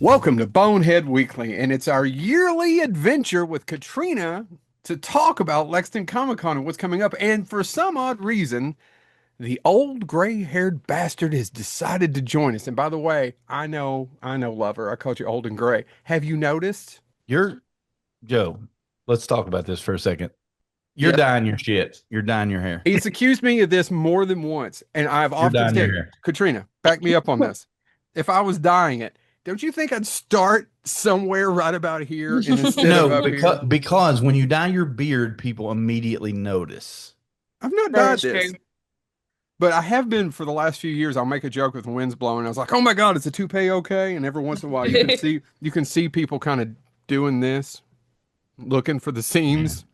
Welcome to Bonehead Weekly, and it's our yearly adventure with Katrina to talk about Lexington Comic Con and what's coming up. And for some odd reason, the old gray-haired bastard has decided to join us. And by the way, I know, lover. I called you old and gray. Have you noticed? You're Joe. Let's talk about this for a second. You're Yep. dyeing your shit. You're dyeing your hair. He's accused me of this more than once, and I've You're often dyeing your said, hair. Katrina, back me up on this. If I was dying it, don't you think I'd start somewhere right about here and instead of No, up here? because when you dye your beard, people immediately notice. I've not That dyed is true. this. But I have been for the last few years. I'll make a joke with the winds blowing. I was like, "Oh my God, is a toupee okay?" And every once in a while, you can see people kind of doing this, looking for the Yeah. seams,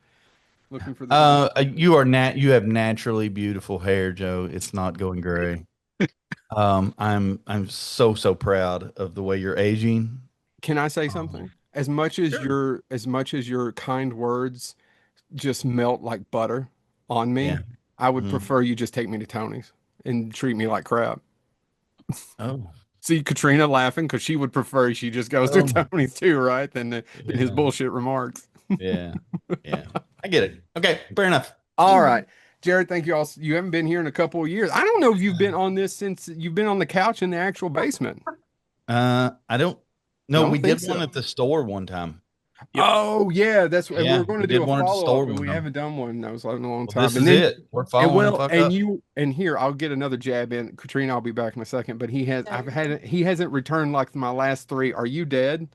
looking for the. You have naturally beautiful hair, Joe. It's not going gray. I'm so proud of the way you're aging. Can I say Um, something? sure. As much as your kind words just melt like butter on me, Yeah. I would Mhm. prefer you just take me to Tony's and treat me like crap. Oh. See Katrina laughing because she would prefer she just goes to Oh. Tony's too, right? Than his Yeah. bullshit remarks. Yeah. Yeah. I get it. Okay. Fair enough. All right. Jared, thank you all. You haven't been here in a couple of years. I don't know if you've been on this since you've been on the couch in the actual basement. I don't. I No, don't we think did one so. at the store one time. Oh yeah, and we Yeah, were going we to do did a one at the follow store up, and one we time. haven't done one. That was like in a long Well, time. this And is then, it. We're and following the well, fuck and up. you, and here I'll get another jab in. Katrina, I'll be back in a second. But Okay. he hasn't returned like my last three. Are you dead?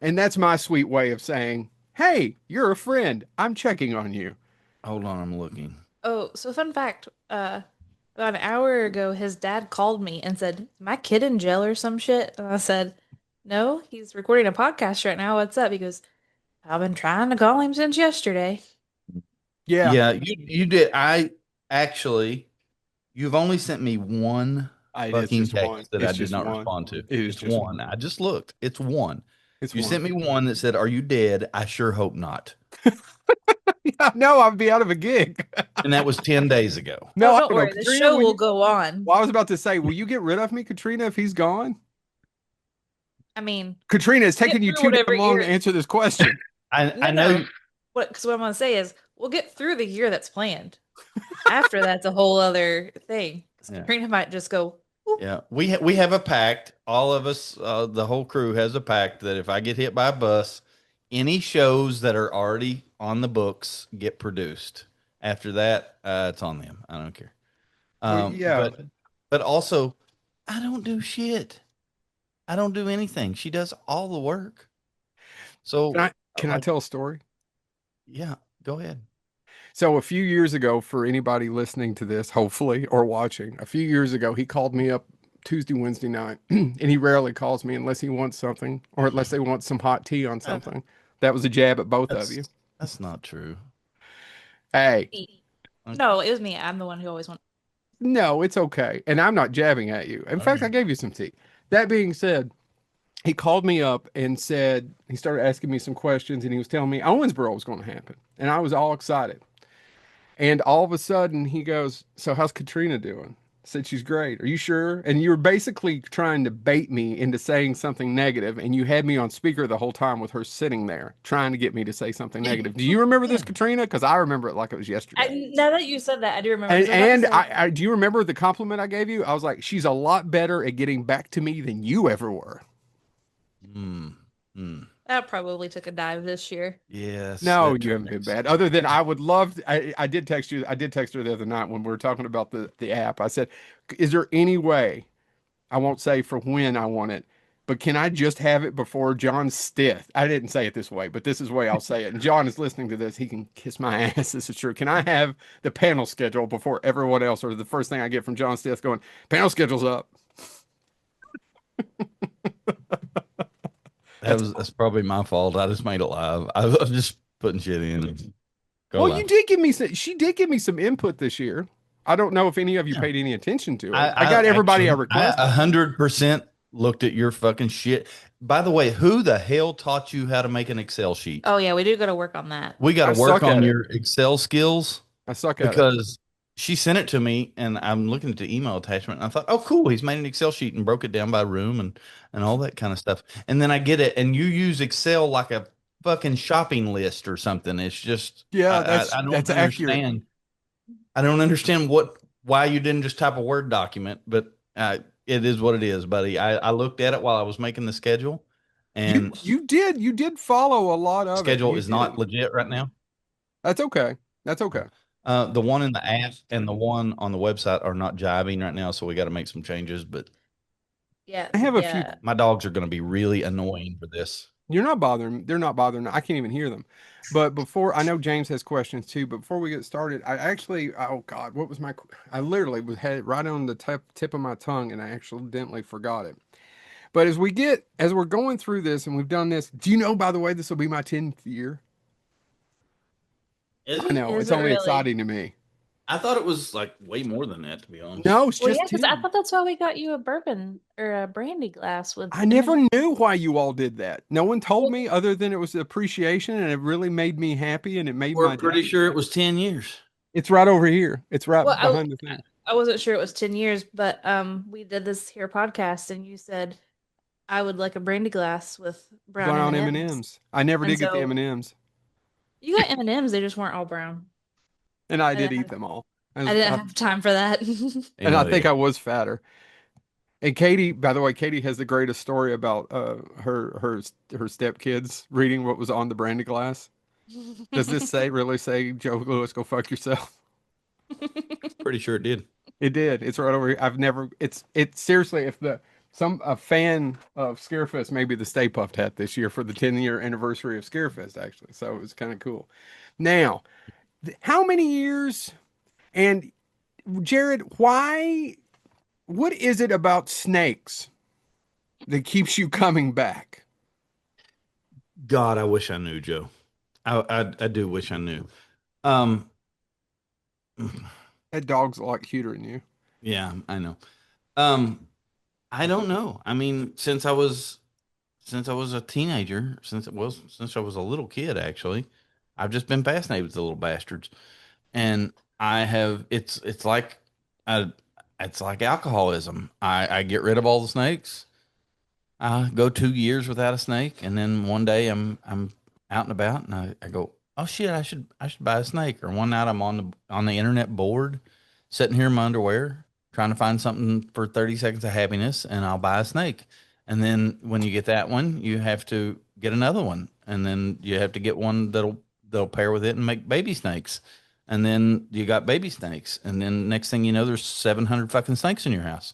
And that's my sweet way of saying, hey, you're a friend. I'm checking on you. Hold on, I'm looking. Oh, so fun fact, about an hour ago, his dad called me and said, "Is my kid in jail or some shit?" And I said, "No, he's recording a podcast right now. What's up?" He goes, "I've been trying to call him since yesterday." Yeah, Yeah, you did. I actually, you've only sent me one it's fucking just one. text that I It's did just not one. respond to. It is It's just one. one. I just looked. It's one. It's You one. sent me one that said, "Are you dead?" I sure hope not. Yeah, no, I'd be out of a gig. And that was 10 days ago. Oh, No, I don't don't know. worry, the Katrina, show will will you? go on. Well, I was about to say, will you get rid of me, Katrina, if he's gone? I mean, Katrina, it's we'll get taking you through too whatever damn long to year. answer this question. I No, no. know. Because what I'm gonna say is, we'll get through the year that's planned. After that's a whole other thing. 'Cause Yeah. Katrina might just go, "Whoop." Yeah, we have a pact. All of us, the whole crew has a pact that if I get hit by a bus, any shows that are already on the books get produced. After that, it's on them. I don't care. Well, Um, yeah. but but also, I don't do shit. I don't do anything. She does all the work. Can So, I can I like, tell a story? yeah, go ahead. So a few years ago, for anybody listening to this, hopefully, or watching, a few years ago, he called me up Tuesday, Wednesday night, and he rarely calls me unless he wants something or unless they want some hot tea on Uh, something. That was a jab at both of you. That's that's not true. Hey, Me. Okay. No, it was me. I'm the one who always went. no, it's okay. And I'm not jabbing at you. In fact, I Okay. gave you some tea. That being said, he called me up and said he started asking me some questions and he was telling me Owensboro was going to happen. And I was all excited. And all of a sudden he goes, "So how's Katrina doing?" I said, "She's great. Are you sure?" And you were basically trying to bait me into saying something negative, and you had me on speaker the whole time with her sitting there trying to get me to say something negative. Do you remember this, Yeah. Katrina? Because I remember it like it was yesterday. Now that you said that, I do remember And because I was about to and say, I do you remember the compliment I gave you? I was like, "She's a lot better at getting back to me than you ever were." Hmm. Hmm. that probably took a dive this year. Yes, No, that you took haven't been next. bad. Other than I would love I did text you. I did text her the other night when we were talking about the app. I said, "Is there any way, I won't say for when I want it, but can I just have it before John Stith?" I didn't say it this way, but this is the way I'll say it. And John is listening to this. He can kiss my ass. This is true. Can I have the panel schedule before everyone else, or the first thing I get from John Stith going, "Panel schedule's up"? That's That's probably my fault. I just made it live. I was just putting shit in. Go well, you live. did give me some, she did give me some input this year. I don't know if any of you Yeah. paid any attention to it. I I got everybody I actually I requested. 100% looked at your fucking shit. By the way, who the hell taught you how to make an Excel sheet? Oh yeah, we do got to work on that. We got I to work suck on at it. your Excel skills I suck at it. because she sent it to me, and I'm looking at the email attachment, and I thought, oh, cool, he's made an Excel sheet and broke it down by room and all that kind of stuff. And then I get it, and you use Excel like a fucking shopping list or something. It's just Yeah, I don't that's accurate. understand. I don't understand why you didn't just type a Word document, but it is what it is, buddy. I looked at it while I was making the schedule, You and you did follow a lot of it. schedule You is not did. legit right now. That's okay. That's okay. The one in the app and the one on the website are not jiving right now, so we got to make some changes. But Yeah, I have a few. yeah. my dogs are going to be really annoying for this. You're not bothering. They're not bothering. I can't even hear them. But before I know James has questions too. But before we get started, I actually, oh God, what was I literally had it right on the tip of my tongue, and I accidentally forgot it. But as we're going through this, and we've done this. Do you know, by the way, this will be my 10th year? Is I it? know Is it's it only really? exciting to me. I thought it was like way more than that, to be honest. No, it's Well, yeah, just because I 10. thought that's why we got you a bourbon or a brandy glass with I never M&M. knew why you all did that. No one told Well, me other than it was appreciation, and it really made me happy, and it made my We're pretty day. sure it was 10 years. It's right over here. It's right well, behind the thing. I wasn't sure it was 10 years, but we did this here podcast, and you said I would like a brandy glass with brown Brown M&Ms. M and M's. I never And did get the so M&Ms, you got M&Ms, they just weren't all brown. and I I did didn't eat have them all. I didn't have time for that. And I Hell think yeah. I was fatter. And Katie, by the way, Katie has the greatest story about her stepkids reading what was on the brandy glass. Does this really say Joe Lewis, go fuck yourself? Pretty sure it did. It did. It's right over here. I've never. It's seriously. If the some a fan of Scarefest, maybe the Stay Puffed hat this year for the 10-year anniversary of Scarefest, actually. So it was kind of cool. Now, how many years? And Jared, why? What is it about snakes that keeps you coming back? God, I wish I knew, Joe. I do wish I knew. Um, That dog's a lot cuter than you. yeah, I know. Um, I don't know. I mean, since I was a teenager, since I was a little kid, actually, I've just been fascinated with the little bastards, and I have. I, it's like alcoholism. I get rid of all the snakes. I go 2 years without a snake, and then one day I'm out and about, and I go, oh shit, I should buy a snake. Or one night I'm on the internet bored, sitting here in my underwear, trying to find something for 30 seconds of happiness, and I'll buy a snake. And then when you get that one, you have to get another one, and then you have to get one that'll pair with it and make baby snakes. And then you got baby snakes, and then next thing you know, there's 700 fucking snakes in your house,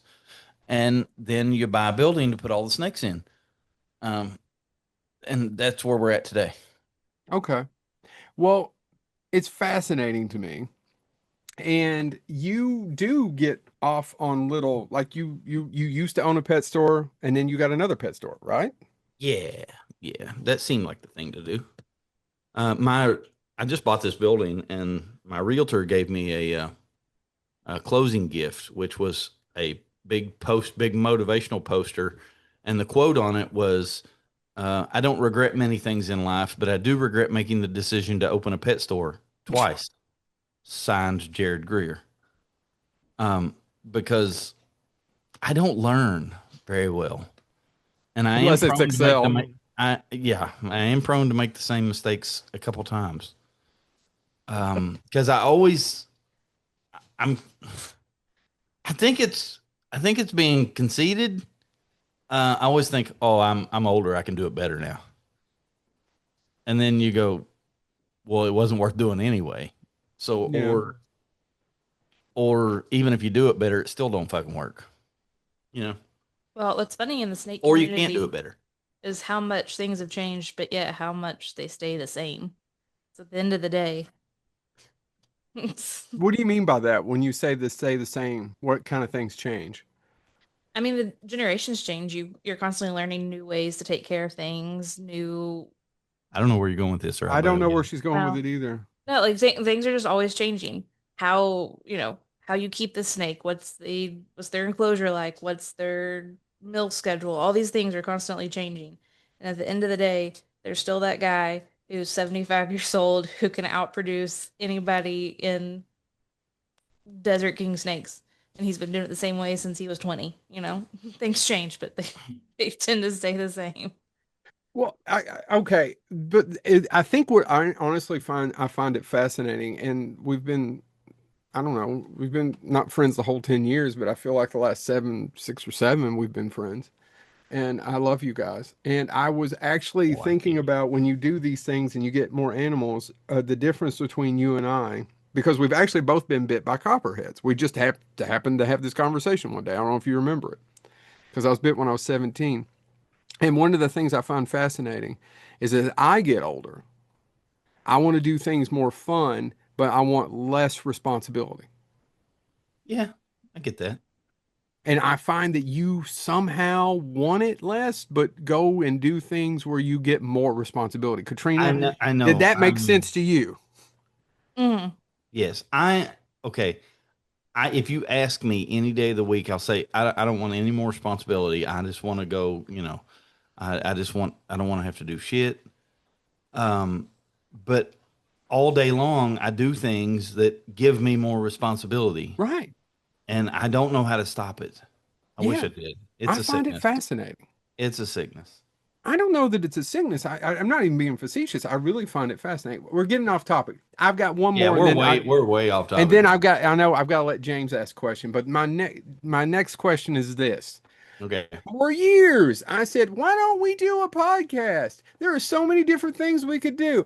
and then you buy a building to put all the snakes in. Um, and that's where we're at today. Okay. Well, it's fascinating to me. And you do get off on little like you used to own a pet store and then you got another pet store, right? Yeah, yeah, that seemed like the thing to do. My I just bought this building, and my realtor gave me a closing gift, which was a big motivational poster, and the quote on it was, "I don't regret many things in life, but I do regret making the decision to open a pet store twice." Signed, Jared Greer. Because I don't learn very well, and I am Unless it's prone to make the Excel. ma- I yeah, I am prone to make the same mistakes a couple times. Because I'm I think it's being conceited. I always think, oh, I'm older, I can do it better now, and then you go, well, it wasn't worth doing anyway. So Yeah. or even if you do it better, it still don't fucking work, you know, Well, what's funny in the snake or you can't do it community better. is how much things have changed, but yet how much they stay the same. So at the end of the day, What do you mean by that when you say this stay the same? What kind of things change? I mean, the generations change. You're constantly learning new ways to take care of things, new. I don't know where you're going with this, or I'll I let don't it know where go. she's going with Well, it either. no, like things are just always changing. How, how you keep the snake, what's their enclosure like, what's their milk schedule, all these things are constantly changing. And at the end of the day, there's still that guy who's 75 years old who can outproduce anybody in Desert King snakes, and he's been doing it the same way since he was 20. You know, things change, but they tend to stay the same. Well, okay, but I think what I honestly find it fascinating, and we've been, I don't know, we've been not friends the whole 10 years, but I feel like the last 6 or 7 we've been friends, and I love you guys. And I was actually Oh, I thinking can't. about when you do these things and you get more animals, the difference between you and I, because we've actually both been bit by copperheads. We just happened to have this conversation one day. I don't know if you remember it, because I was bit when I was 17. And one of the things I find fascinating is as I get older, I want to do things more fun, but I want less responsibility. Yeah, I get that. And I find that you somehow want it less, but go and do things where you get more responsibility. I Katrina, know. I did know. that make sense to you? Mm. Yes. Okay. If you ask me any day of the week, I'll say I don't want any more responsibility. I just want to go. I don't want to have to do shit. Um, but all day long, I do things that give me more responsibility, Right. and I don't know how to stop it. I wish Yeah. I did. It's I a find it sickness. fascinating. It's a sickness. I don't know that it's a sickness. I'm not even being facetious. I really find it fascinating. We're getting off topic. I've got one Yeah, more, and then we're way off and topic. then I know I've got to let James ask a question, but my next question is this. Okay. For years, I said, why don't we do a podcast? There are so many different things we could do.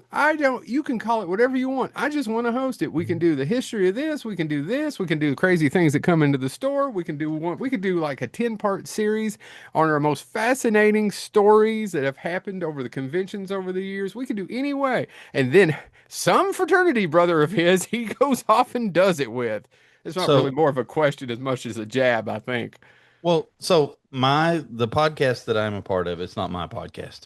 You can call it whatever you want. I just want to host it. We can do the history of this. We can do this. We can do crazy things that come into the store. We could do like a 10-part series on our most fascinating stories that have happened over the conventions over the years. We could do any way. And then some fraternity brother of his, he goes off and does it with. It's not really So, more of a question as much as a jab, I think. the podcast that I'm a part of, it's not my podcast.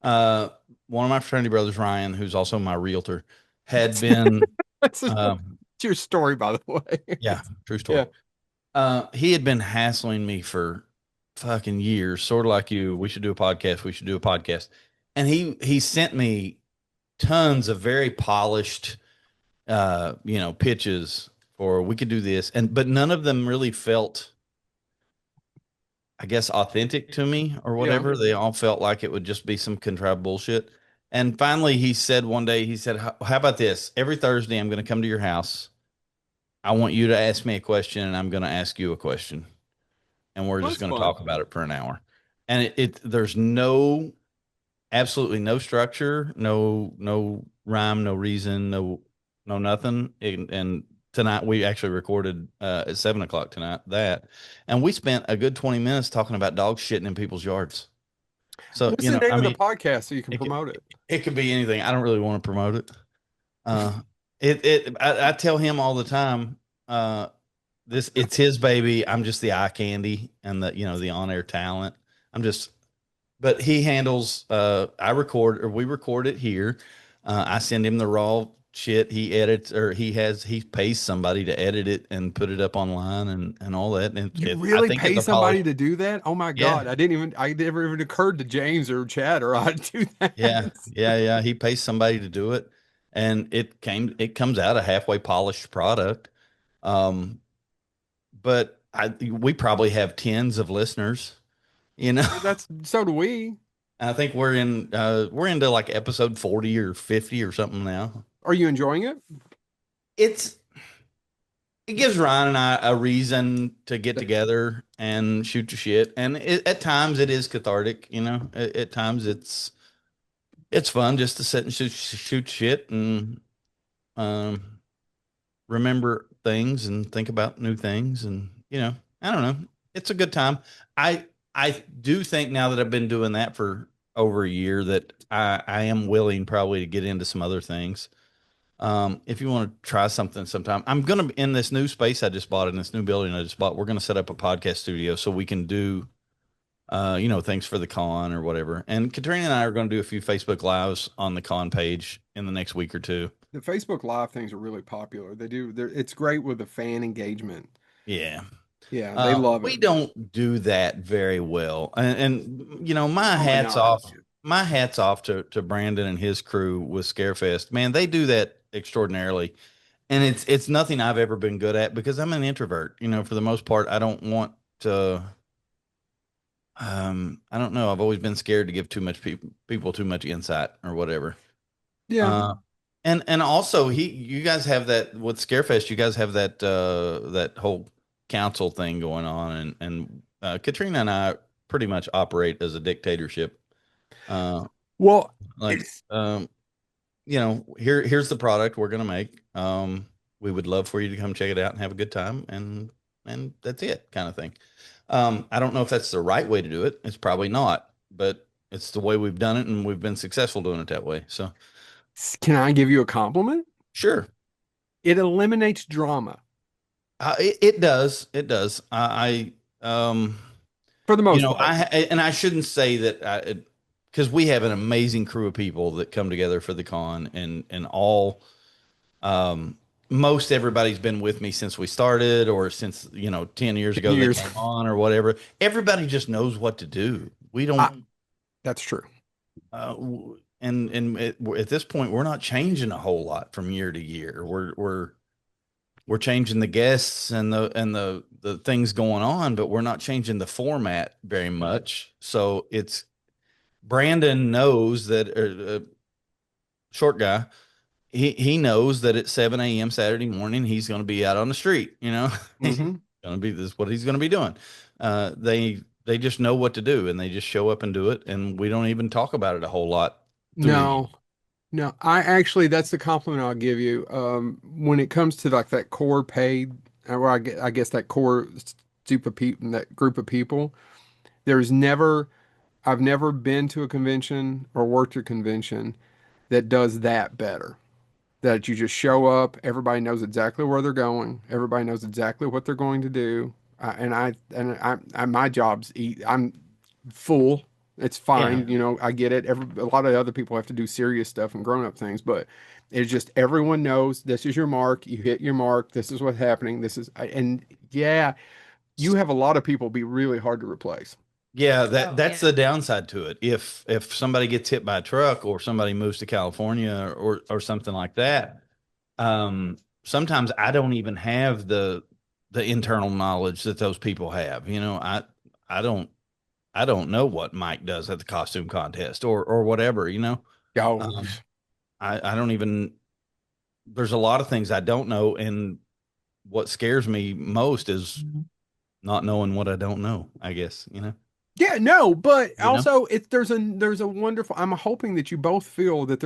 Uh, One of my fraternity brothers, Ryan, who's also my realtor, had been, That's um, it's your story, by the way. yeah, true story. Yeah. He had been hassling me for fucking years, sort of like you. We should do a podcast. We should do a podcast. And he sent me tons of very polished, pitches for we could do this, but none of them really felt, I guess, authentic to me or Yeah. whatever. They all felt like it would just be some contrived bullshit. And finally, he said one day, he said, "How about this? Every Thursday, I'm going to come to your house. I want you to ask me a question, and I'm going to ask you a question, and we're Well, just that's going to fun. talk about it for an hour." And there's absolutely no structure, no rhyme, no reason, no nothing. And tonight we actually recorded at 7 o'clock tonight and we spent a good 20 minutes talking about dogs shitting in people's yards. So What's the name I of the mean, podcast so you can it could promote it? it could be anything. I don't really want to promote it. I tell him all the time. It's his baby. I'm just the eye candy and the on air talent. I'm just but he handles we record it here. I send him the raw shit. He edits, or he pays somebody to edit it and put it up online and all that. And You I really think it's pay a polished. somebody to do that? Oh my Yeah, God. I never even occurred to James or Chad or I to do yeah, that. yeah. He pays somebody to do it, and it comes out a halfway polished product. Um, but we probably have tens of listeners, you know. That's so do we. I think we're into like episode 40 or 50 or something now. Are you enjoying it? It's it gives Ryan and I a reason to get together and shoot the shit. And at times it is cathartic, At times it's fun just to sit and shoot shit and um, remember things and think about new things. And I don't know. It's a good time. I I do think now that I've been doing that for over a year that I am willing probably to get into some other things. If you want to try something sometime, I'm going to, in this new space I just bought, in this new building I just bought, we're going to set up a podcast studio so we can do, things for the con or whatever. And Katrina and I are going to do a few Facebook lives on the con page in the next week or two. The Facebook Live things are really popular. It's great with the fan engagement. Yeah. Yeah, they love We it. don't do that very well. And my Probably hat's not. off. My hat's off to Brandon and his crew with Scarefest. Man, they do that extraordinarily. And it's nothing I've ever been good at because I'm an introvert. For the most part, I don't want to. I don't know. I've always been scared to give too much people too much insight or whatever. Yeah. Uh, and also you guys have that with Scarefest. You guys have that whole council thing going on, and Katrina and I pretty much operate as a dictatorship. Uh, Well, like here's the product we're gonna make. We would love for you to come check it out and have a good time, and that's it, kind of thing. I don't know if that's the right way to do it. It's probably not, but it's the way we've done it, and we've been successful doing it that way. So can I give you a compliment? sure. It eliminates drama It does. It does. for the most part. I shouldn't say that because we have an amazing crew of people that come together for the con, and all um, most everybody's been with me since we started, or since 10 years 10 ago they years. came on, or whatever. Everybody just knows what to do. We don't. That's true. At this point, we're not changing a whole lot from year to year. We're changing the guests and the things going on, but we're not changing the format very much. So it's Brandon knows that short guy. He knows that at 7 a.m. Saturday morning he's going to be out on the street. He's Hmm. going to be this is what he's going to be doing. They just know what to do, and they just show up and do it, and we don't even talk about it a whole lot through the year. No, no, that's the compliment I'll give you. When it comes to like that core paid, or I guess that core soup of people, that group of people, there's never, I've never been to a convention or worked a convention that does that better. That you just show up, everybody knows exactly where they're going, everybody knows exactly what they're going to do, my job's eat. I'm full. It's Yeah. fine, I get it. A lot of other people have to do serious stuff and grown up things, but it's just everyone knows this is your mark. You hit your mark. This is what's happening. And yeah, you have a lot of people be really hard to replace. Yeah, Oh, that's yeah. the downside to it. If somebody gets hit by a truck, or somebody moves to California, or something like that, sometimes I don't even have the internal knowledge that those people have. I don't I don't know what Mike does at the costume contest, or whatever. Oh, Um, I don't even. There's a lot of things I don't know, and what scares me most is not knowing what I don't know. I guess. yeah, no, but You know. also there's a wonderful. I'm hoping that you both feel that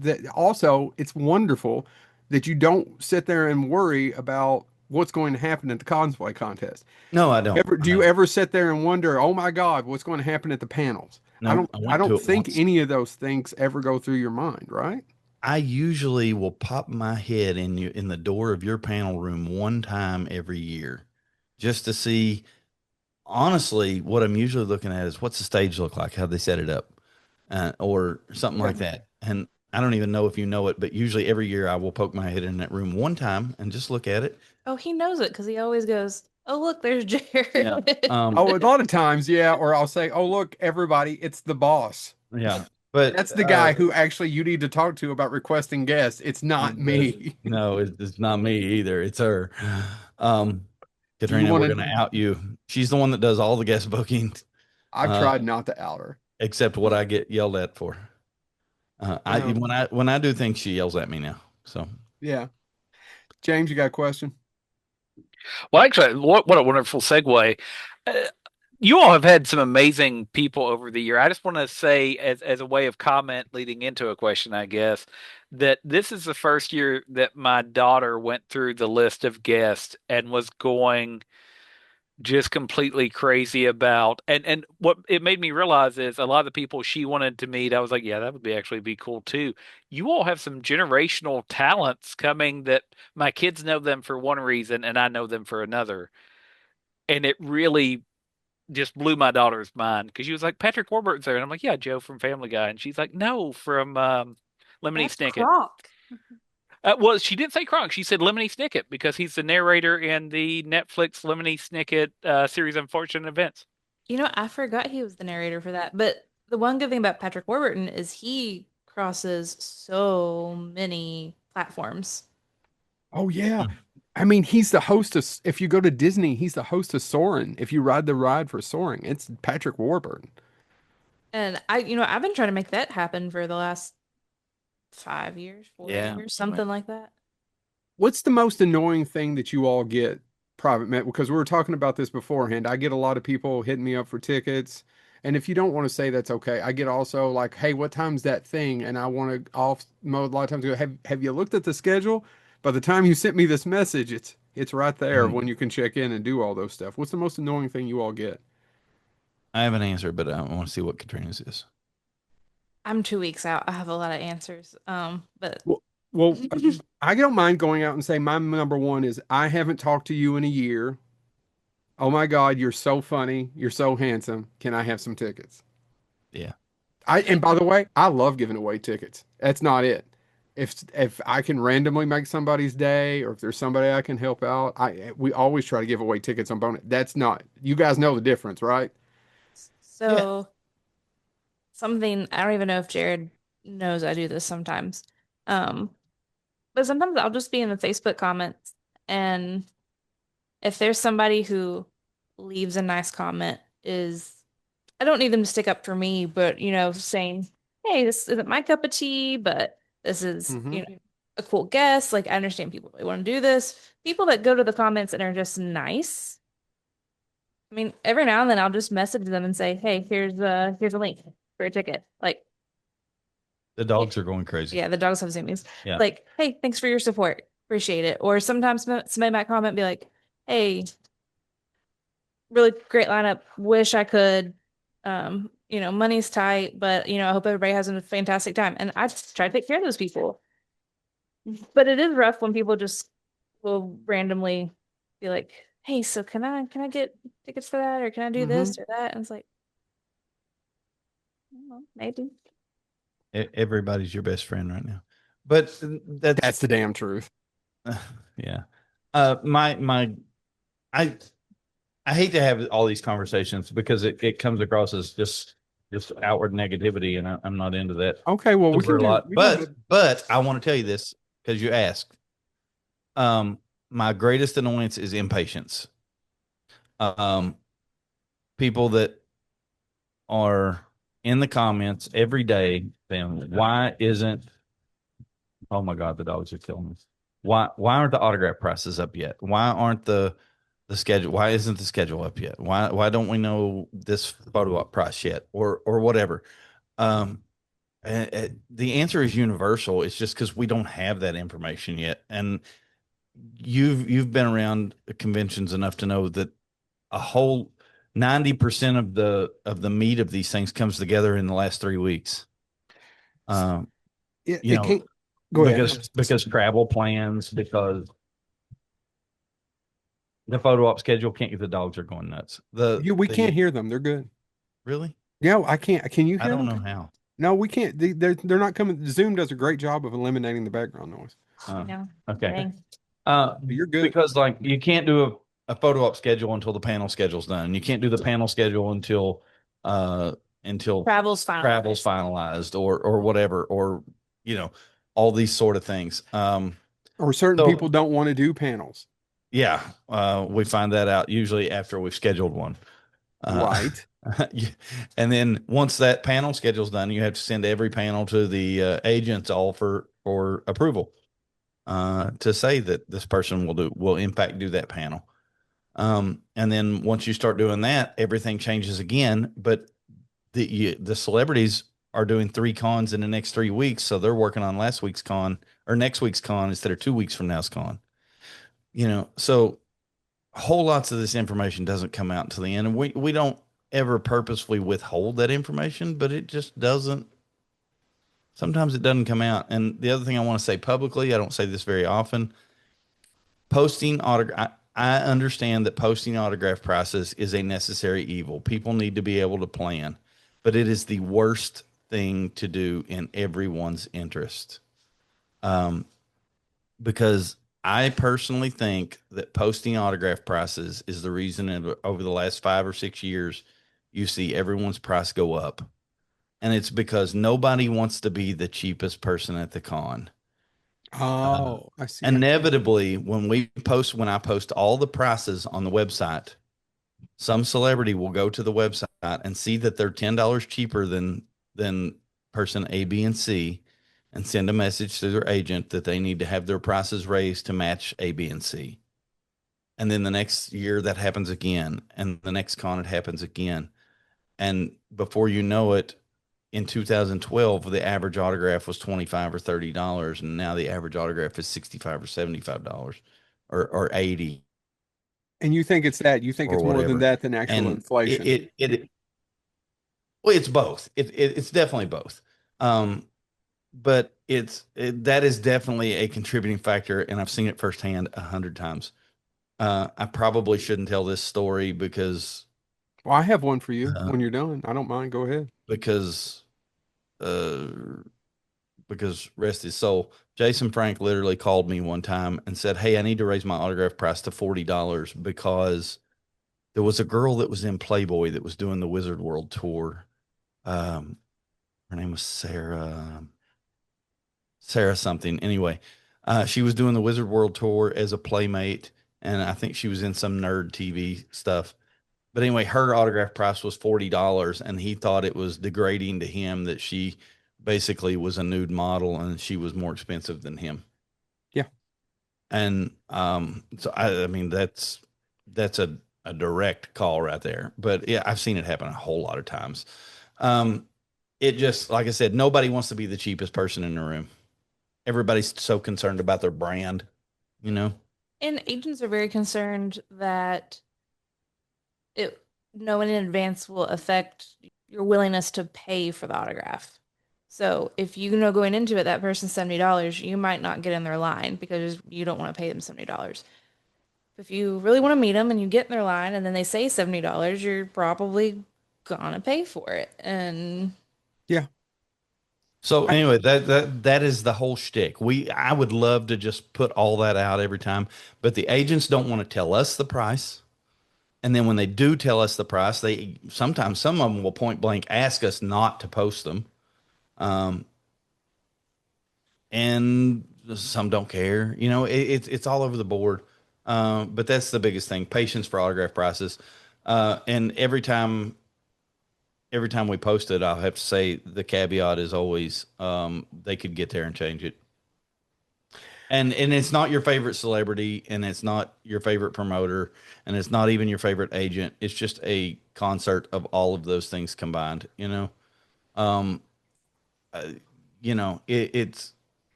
that also it's wonderful that you don't sit there and worry about what's going to happen at the cosplay contest. No, I don't. Do you No, ever sit there and wonder, oh my God, what's going to happen at the panels? no. I I went to don't it think once. any of those things ever go through your mind, right? I usually will pop my head in the door of your panel room one time every year, just to see. Honestly, what I'm usually looking at is what's the stage look like, how they set it up, or something Yeah. like that. And I don't even know if you know it, but usually every year I will poke my head in that room one time and just look at it. Oh, he knows it because he always goes, "Oh, look, there's Yeah. Jared." Oh, a lot of times, yeah. Or I'll say, oh, look, everybody, it's the boss. Yeah. But That's the guy who actually you need to talk to about requesting guests. It's not me. no, it's not me either. It's her. Um, Do you Katrina, want we're gonna to? out you. She's the one that does all the guest bookings, I've uh, tried not to out her. except what I get yelled at for. I Well, when I do things, she yells at me now. So yeah. James, you got a question? Well, actually, what a wonderful segue. Uh, you all have had some amazing people over the year. I just want to say, as a way of comment leading into a question, I guess, that this is the first year that my daughter went through the list of guests and was going just completely crazy about. And what it made me realize is a lot of the people she wanted to meet, I was like, yeah, that would be cool too. You all have some generational talents coming that my kids know them for one reason and I know them for another. And it really just blew my daughter's mind because she was like, Patrick Warburton's there. And I'm like, yeah, Joe from Family Guy. And she's like, no, from Lemony That's Snicket. Kronk. Well, she didn't say Kronk. She said Lemony Snicket because he's the narrator in the Netflix Lemony Snicket series Unfortunate Events. I forgot he was the narrator for that. But the one good thing about Patrick Warburton is he crosses so many platforms. Oh yeah. I mean, he's the host of, if you go to Disney, he's the host of Soarin'. If you ride the ride for Soaring, it's Patrick Warburton. And I've been trying to make that happen for the last 5 years, four Yeah. years, something like that. What's the most annoying thing that you all get private met? Because we were talking about this beforehand. I get a lot of people hitting me up for tickets. And if you don't want to say that's okay, I get also like, hey, what time's that thing? And I want to off mode a lot of times go, have you looked at the schedule? By the time you sent me this message, it's right there Mhm. when you can check in and do all those stuff. What's the most annoying thing you all get? I have an answer, but I want to see what Katrina's is. I'm 2 weeks out. I have a lot of answers. But Well, well, I don't mind going out and say my number one is I haven't talked to you in a year. Oh my God, you're so funny. You're so handsome. Can I have some tickets? Yeah. And by the way, I love giving away tickets. That's not it. If I can randomly make somebody's day or if there's somebody I can help out, we always try to give away tickets on bonus. That's not, you guys know the difference, right? Yeah. so something I don't even know if Jared knows I do this sometimes. Um, but sometimes I'll just be in the Facebook comments, and if there's somebody who leaves a nice comment, is I don't need them to stick up for me, but saying, "Hey, this isn't my cup of tea, but this is, Mm-hmm. a cool guest. Like, I understand people really want to do this." People that go to the comments and are just nice. I mean, every now and then I'll just message them and say, "Hey, here's a link for a ticket." Like, The yeah, dogs are going crazy. yeah, the dogs have zoomies. Yeah. Like, "Hey, thanks for your support. Appreciate it." Or sometimes somebody might comment and be like, "Hey, really great lineup. Wish I could. Money's tight, but I hope everybody has a fantastic time." And I just try to take care of those people. But it is rough when people just will randomly be like, "Hey, so can I get tickets for that, or can I do Mm-hmm. this or that?" And it's like, "Well, maybe." Everybody's your best friend right now. But That's the damn truth. yeah. My I I hate to have all these conversations because it comes across as just outward negativity, and I'm not into that Okay, well, we super can a do, lot. we don't have, But I want to tell you this because you asked. My greatest annoyance is impatience. Um, People that are in the comments every day saying, "Why isn't?" Oh my God, the dogs are killing me. Why aren't the autograph prices up yet? Why aren't the schedule? Why isn't the schedule up yet? Why don't we know this photo op price yet, or whatever? Um, the answer is universal. It's just because we don't have that information yet, and you've been around conventions enough to know that a whole 90% of the meat of these things comes together in the last 3 weeks. Um, you it know, can't, go ahead. because travel plans, because the photo op schedule can't get the dogs are going nuts. We can't hear them. They're good. Really? Yeah, I can't. Can you I hear don't them? know how. No, we can't. They're not coming. Zoom does a great job of eliminating the background noise. Okay. Dang. You're good. Because like you can't do a photo op schedule until the panel schedule's done. You can't do the panel schedule until Travel's finalized or whatever, or all these sort of things. Or certain So people don't want to do panels. yeah, we find that out usually after we've scheduled one. Right. And then once that panel schedule's done, you have to send every panel to the agents all for approval to say that this person will in fact do that panel. And then once you start doing that, everything changes again. But the celebrities are doing 3 cons in the next 3 weeks, so they're working on last week's con or next week's con instead of 2 weeks from now's con. So whole lots of this information doesn't come out until the end, and we don't ever purposefully withhold that information, but it just doesn't. Sometimes it doesn't come out. And the other thing I want to say publicly, I don't say this very often, posting autograph. I understand that posting autograph prices is a necessary evil. People need to be able to plan, but it is the worst thing to do in everyone's interest. Because I personally think that posting autograph prices is the reason over the last 5 or 6 years, you see everyone's price go up. And it's because nobody wants to be the cheapest person at the con. Oh, I see. Inevitably, when I post all the prices on the website, some celebrity will go to the website and see that they're $10 cheaper than person A, B, and C, and send a message to their agent that they need to have their prices raised to match A, B, and C. And then the next year that happens again, and the next con it happens again. And before you know it, in 2012, the average autograph was $25 or $30, and now the average autograph is $65 or $75 or 80 And you think it's that? You think or it's more than whatever. that than actual And inflation? well, it's both. It's definitely both. But that is definitely a contributing factor, and I've seen it firsthand 100 times. I probably shouldn't tell this story Well, I have one for you uh, when you're done. I don't mind. Go ahead. because uh, because rest his soul. Jason Frank literally called me one time and said, "Hey, I need to raise my autograph price to $40 because there was a girl that was in Playboy that was doing the Wizard World tour. Um, her name was Sarah something. Anyway, she was doing the Wizard World tour as a playmate, and I think she was in some nerd TV stuff. But anyway, her autograph price was $40, and he thought it was degrading to him that she basically was a nude model and she was more expensive than him. Yeah. And so I mean that's a direct call right there. But yeah, I've seen it happen a whole lot of times. It just, like I said, nobody wants to be the cheapest person in the room. Everybody's so concerned about their brand, you know? And agents are very concerned that it knowing in advance will affect your willingness to pay for the autograph. So if you know going into it that person's $70, you might not get in their line because you don't want to pay them $70. If you really want to meet them and you get in their line and then they say $70, you're probably gonna pay for it. And Yeah. So anyway, that is the whole shtick. I would love to just put all that out every time, but the agents don't want to tell us the price. And then when they do tell us the price, they sometimes some of them will point blank ask us not to post them. Um, and some don't care. It's all over the board. But that's the biggest thing: patience for autograph prices. And every time we post it, I'll have to say the caveat is always they could get there and change it. And it's not your favorite celebrity, and it's not your favorite promoter, and it's not even your favorite agent. It's just a concert of all of those things combined. Um, uh, it's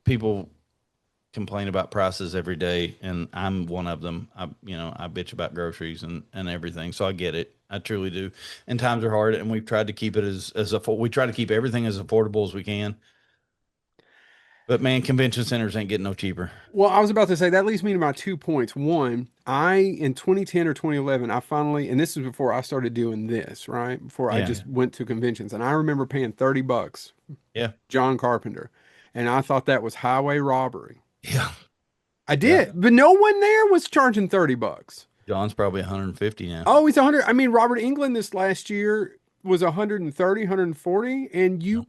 people complain about prices every day, and I'm one of them. I bitch about groceries and everything, so I get it. I truly do. And times are hard, and we've tried to keep it we try to keep everything as affordable as we can. But man, convention centers ain't getting no cheaper. Well, I was about to say that leads me to my 2 points. One, in 2010 or 2011, I finally, and this is before I started doing this, right? Before I Yeah, just went to conventions, and I remember paying $30, yeah, John Carpenter, and I thought that was highway robbery. yeah, I yeah. did, but no one there was charging $30. John's probably 150 now. Oh, he's 100. I mean, Robert England this last year was 130, 140, and you'd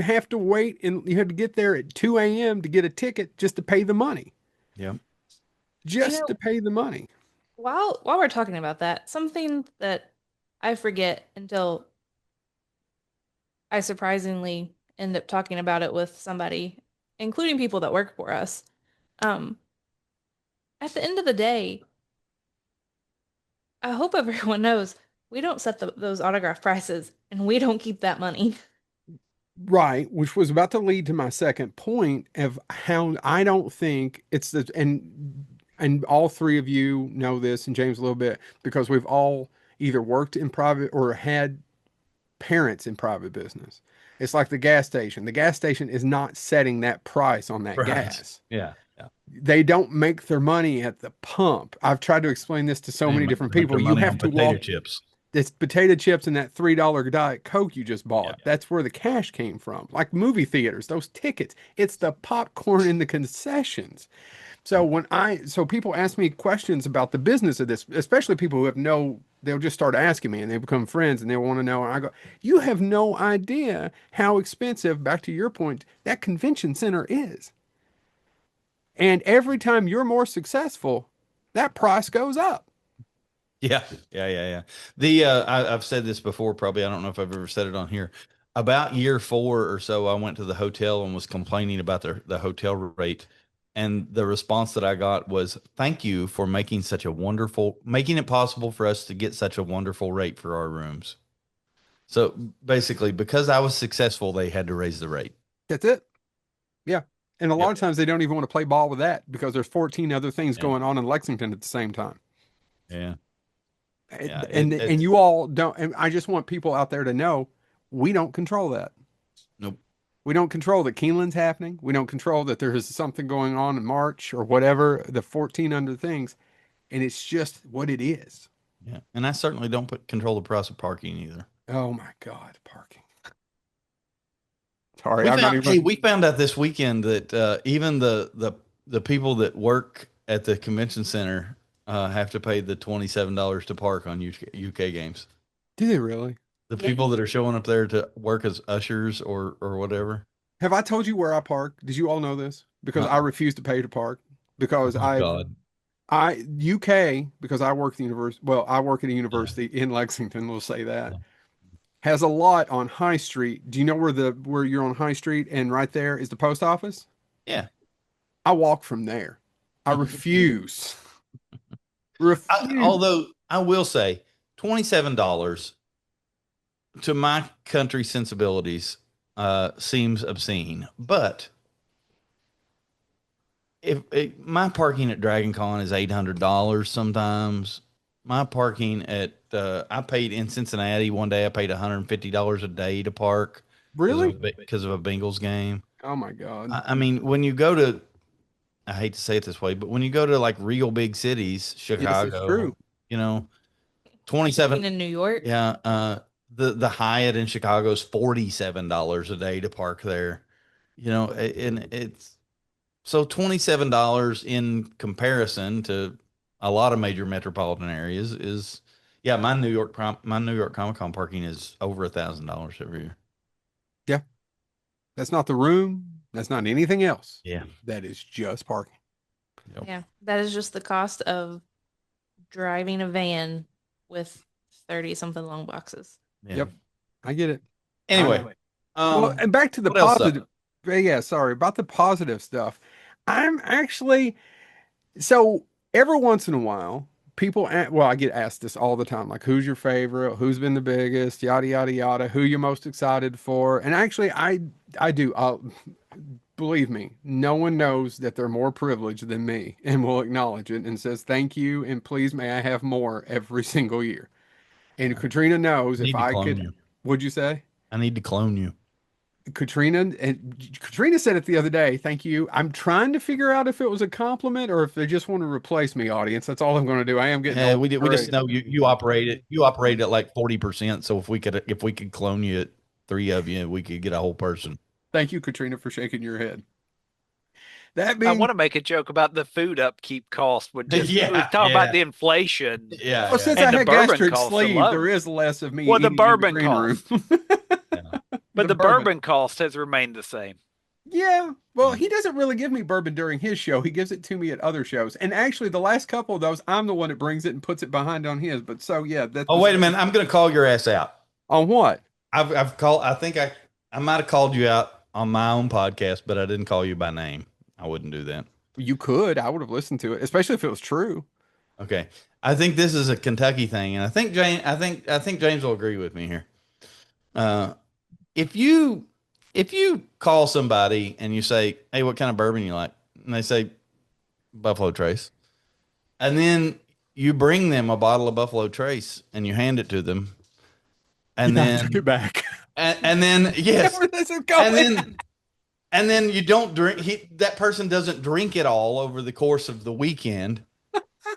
have to wait and you had to get there at 2 a.m. to get a ticket just to pay the money. Yeah. you Just know, to pay the money. while we're talking about that, something that I forget until I surprisingly end up talking about it with somebody, including people that work for us. Um, at the end of the day, I hope everyone knows we don't set those autograph prices and we don't keep that money. Right, which was about to lead to my second point of how I don't think it's the and all three of you know this and James a little bit because we've all either worked in private or had parents in private business. It's like the gas station. The gas station is not setting that price on that Right. gas. Yeah. Yeah. They don't make their money at the pump. I've tried to explain this to so They many make different make their people. You money have on to potato walk chips. it's potato chips and that $3 Diet Coke you just Yeah. bought. That's where the cash came from. Like movie theaters, those tickets. It's the popcorn in the concessions. So so people ask me questions about the business of this, especially people who have no they'll just start asking me and they become friends and they want to know. And I go, you have no idea how expensive, back to your point, that convention center is. And every time you're more successful, that price goes up. Yeah, yeah. I've said this before, probably. I don't know if I've ever said it on here. About year 4 or so, I went to the hotel and was complaining about the hotel rate. And the response that I got was, thank you for making making it possible for us to get such a wonderful rate for our rooms. So basically, because I was successful, they had to raise the rate. That's it. Yeah. And a lot Yep. of times they don't even want to play ball with that because there's 14 other things Yeah. going on in Lexington at the same time. Yeah. Yeah, And you all don't, and I just want people out there to know we don't control that. Nope. We don't control that Keeneland's happening. We don't control that there is something going on in March or whatever, the 14 other things. And it's just what it is. Yeah. And I certainly don't control the price of parking either. Oh my God, parking. Sorry, I'm not even. Hey, we found out this weekend that even the people that work at the convention center have to pay the $27 to park on UK games. Do they really? The Yeah. people that are showing up there to work as ushers or whatever. Have I told you where I park? Did you all know this? Because I refuse to pay to park because God. UK, because I work at the university. Well, I work at a university in Lexington. We'll say that has a lot on High Street. Do you know where you're on High Street and right there is the post office? Yeah. I walk from there. I refuse. Refuse. Although I will say $27 to my country sensibilities seems obscene, but if my parking at Dragon Con is $800 sometimes, my parking at I paid in Cincinnati one day. I paid $150 a day to park. Really? Because of a Bengals game. Oh my God. I mean, when you go to, I hate to say it this way, but when you go to like real big cities, Chicago, Yes, it's true. you know, 27 in New York. Yeah, the Hyatt in Chicago is $47 a day to park there. You know, and it's so $27 in comparison to a lot of major metropolitan areas is yeah, my New York Comic-Con parking is over $1,000 every year. Yeah. That's not the room. That's not anything else. Yeah. That is just parking. Yep. Yeah, that is just the cost of driving a van with 30 something long boxes. Yeah. Yep. I get it. Anyway, well, and back to the what else, positive. Yeah, sorry about the positive stuff. I'm actually so every once in a while, well, I get asked this all the time, like who's your favorite, who's been the biggest, yada yada yada, who you're most excited for, and actually, I do. Believe me, no one knows that they're more privileged than me, and will acknowledge it and says thank you and please may I have more every single year. And Katrina knows if I could. You. What'd you say? I need to clone you. Katrina said it the other day. Thank you. I'm trying to figure out if it was a compliment or if they just want to replace me, audience. That's all I'm going to do. I am getting. Yeah, we just know you operate it. You operate at like 40%. So if we could clone you at 3 of you, we could get a whole person. Thank you, Katrina, for shaking your head. I want to make a joke about the food upkeep cost. Talk about the inflation. Yeah. Well, since I had gastric sleeve, there is less of me. Well, the bourbon cost. But the bourbon cost has remained the same. Yeah. Well, he doesn't really give me bourbon during his show. He gives it to me at other shows. And actually, the last couple of those, I'm the one that brings it and puts it behind on his. But so, yeah. Oh, wait a minute. I'm going to call your ass out. On what? I've called, I think I might have called you out on my own podcast, but I didn't call you by name. I wouldn't do that. You could. I would have listened to it, especially if it was true. Okay. I think this is a Kentucky thing, and I think James will agree with me here. If you call somebody and you say, "Hey, what kind of bourbon you like?" and they say Buffalo Trace, and then you bring them a bottle of Buffalo Trace and you hand it to them, and then took it back, and then yes, and then you don't drink. That person doesn't drink it all over the course of the weekend,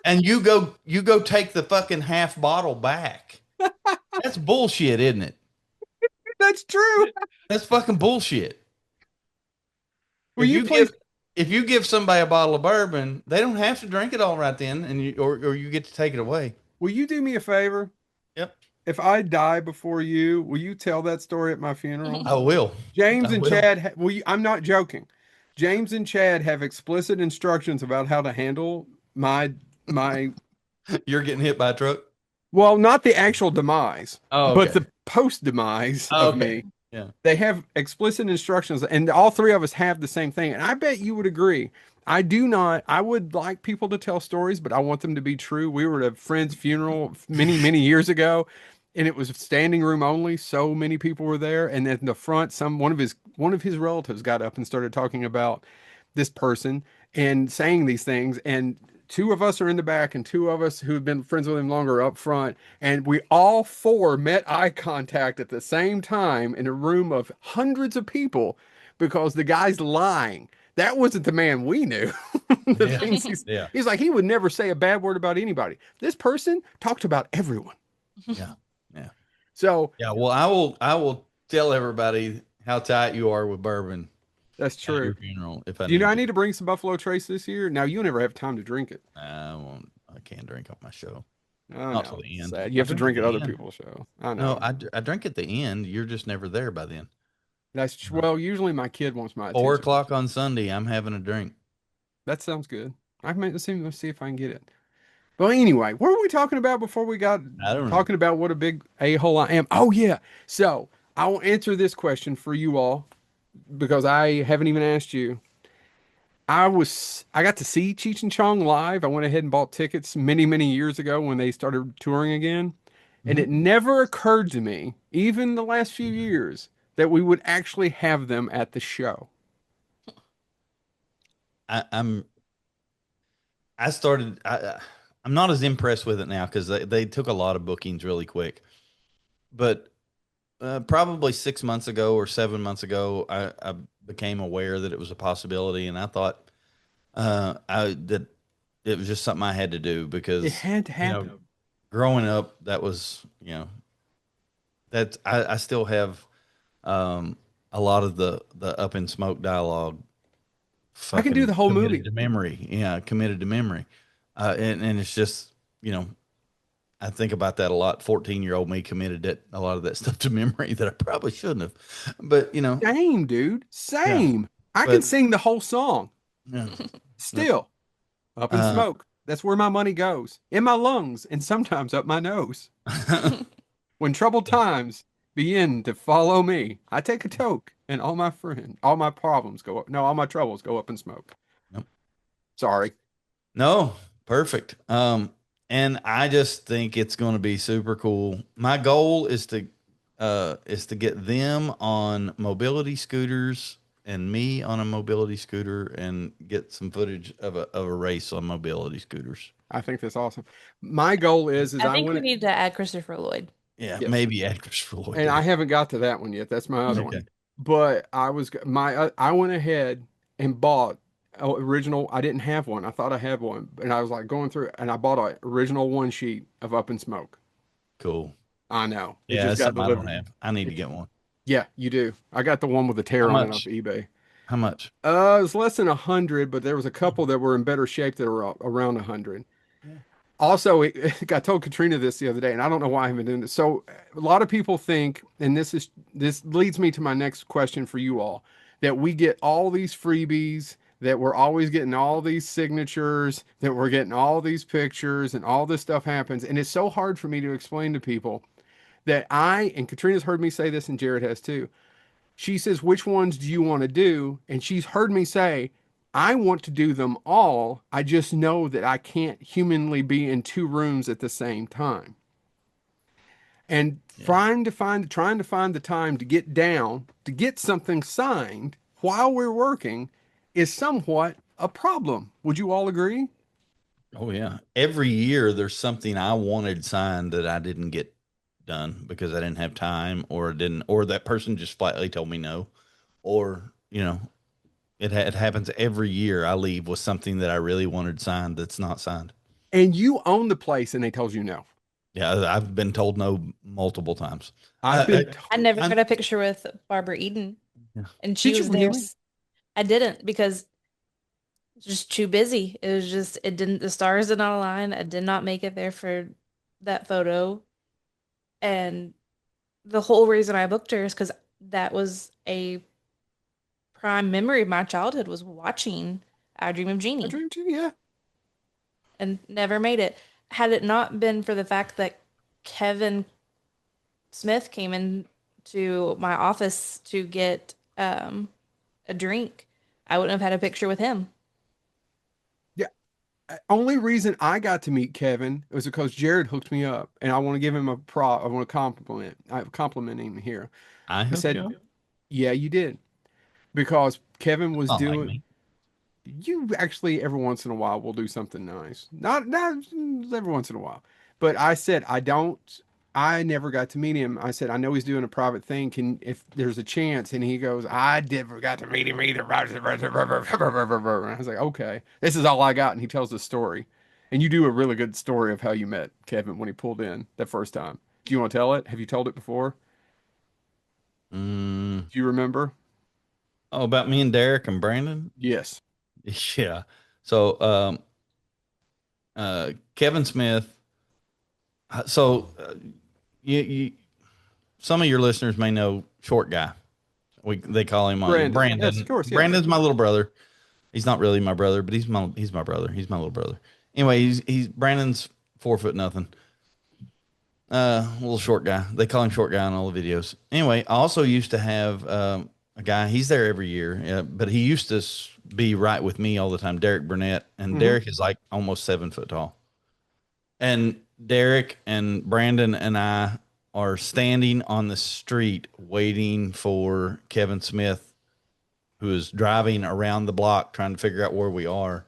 and you go take the fucking half bottle back. That's bullshit, isn't it? That's true. That's fucking bullshit. Will if you give somebody a bottle of bourbon, they don't have to drink it all right then, and you get to take it away. Will you do me a favor? Yep. If I die before you, will you tell that story at my funeral? I will. James I and will. Chad, I'm not joking. James and Chad have explicit instructions about how to handle my You're getting hit by a truck? well, not the actual demise, Oh, but okay. the post demise Oh, of okay. me. Yeah. They have explicit instructions, and all three of us have the same thing. And I bet you would agree. I do not. I would like people to tell stories, but I want them to be true. We were at a friend's funeral many, many years ago, and it was standing room only. So many people were there, and in the front, one of his relatives got up and started talking about this person and saying these things. And two of us are in the back, and two of us who have been friends with him longer are up front. And we all four met eye contact at the same time in a room of hundreds of people because the guy's lying. That wasn't the man we knew. The Yeah. things Yeah. he's like, he would never say a bad word about anybody. This person talked about everyone. Yeah. Yeah. So Yeah. Well, I will tell everybody how tight you are with bourbon that's at true. your funeral if I Do you know need I to. need to bring some Buffalo Trace this year? Now you never have time to drink it. I won't. I can't drink on my show. I Not till know. the end. Sad. You I have to drink at drink at the other end. people's show. I No, know. I drink at the end. You're just never there by then. Well, usually my kid wants my 4 attention. o'clock on Sunday, I'm having a drink. That sounds good. Let's see if I can get it. Well, anyway, what were we talking about before we got I don't know. talking about what a big a-hole I am? Oh, yeah. So I will answer this question for you all because I haven't even asked you. I got to see Cheech and Chong live. I went ahead and bought tickets many, many years ago when they started touring again. And it Mhm. never occurred to me, even the last few years, that we would actually have them at the show. I, I'm I started. I'm not as impressed with it now because they took a lot of bookings really quick. But probably 6 months ago or 7 months ago, I became aware that it was a possibility, and I thought that it was just something I had to do It because had to you know, happen. growing up, that was that I still have a lot of the up in smoke dialogue I can do fucking the whole committed movie. to memory. Yeah, committed to memory. And it's just, I think about that a lot. 14-year-old me committed a lot of that stuff to memory that I probably shouldn't have. But, Same, dude. yeah, Same. I can but sing the whole song yeah. Yep. still. Up in Uh, smoke. That's where my money goes. In my lungs and sometimes up my nose. When troubled times begin to follow me, I take a toke and all my problems go up. No, all my troubles go up in smoke. Yep. Sorry. No, perfect. And I just think it's going to be super cool. My goal is to get them on mobility scooters and me on a mobility scooter and get some footage of a race on mobility scooters. I think that's awesome. My goal is I I think we want to, need to add Christopher Lloyd. Yeah, yes. maybe actors for Lloyd And to I do. haven't got to that one yet. That's my other Okay. one. But I went ahead and bought a original. I didn't have one. I thought I had one, and I was like going through it, and I bought an original one sheet of Up in Smoke. Cool. I know. It Yeah, just that's got something I don't delivered. have. I need to It's get one. Yeah, you do. I got the one with the How tear on it off much? eBay. How much? It was less than 100, but there was a couple that were in better shape that were around 100. Yeah. Also, I told Katrina this the other day, and I don't know why I haven't done this. So, a lot of people think, and this leads me to my next question for you all, that we get all these freebies, that we're always getting all these signatures, that we're getting all these pictures, and all this stuff happens. And it's so hard for me to explain to people that and Katrina's heard me say this, and Jarrod has too. She says, which ones do you want to do? And she's heard me say, I want to do them all. I just know that I can't humanly be in two rooms at the same time. And Yeah. trying to find the time to get down, to get something signed while we're working is somewhat a problem. Would you all agree? Oh yeah. Every year there's something I wanted signed that I didn't get done because I didn't have time or that person just flatly told me no. Or, it happens every year I leave with something that I really wanted signed that's not signed. And you own the place and they told you no. Yeah, I've been told no multiple times. I've been I never I'm got a picture with Barbara Eden, yeah. and she Did you was there. really? I didn't because just too busy. It was just it didn't the stars did not align. I did not make it there for that photo. And the whole reason I booked her is because that was a prime memory of my childhood was watching I Dream of I Jeannie dreamed too. Yeah. and never made it. Had it not been for the fact that Kevin Smith came in to my office to get a drink, I wouldn't have had a picture with him. Yeah. Only reason I got to meet Kevin was because Jarrod hooked me up, and I want to give him a prop. I want to compliment. I compliment him here. I He hooked said, you up. "Yeah, you did," because Kevin was Not like doing. me. You actually every once in a while will do something nice. Not every once in a while. But I said I never got to meet him. I said I know he's doing a private thing. Can if there's a chance? And he goes, I never got to meet him either. I was like, okay, this is all I got. And he tells the story. And you do a really good story of how you met Kevin when he pulled in that first time. Do you want to tell it? Have you told it before? Mm. Do you remember? Oh, about me and Derek and Brandon? Yes. Yeah. So, Kevin Smith. So, you some of your listeners may know Short Guy. They call him Brandon. Yes, of Brandon. course. Yeah. Brandon's my little brother. He's not really my brother, but he's my brother. He's my little brother. Anyway, he's Brandon's 4 foot nothing. Little short guy. They call him Short Guy in all the videos. Anyway, I also used to have a guy. He's there every year, but he used to be right with me all the time. Derek Burnett, and Hmm. Derek is like almost 7 foot tall. And Derek and Brandon and I are standing on the street waiting for Kevin Smith, who is driving around the block trying to figure out where we are.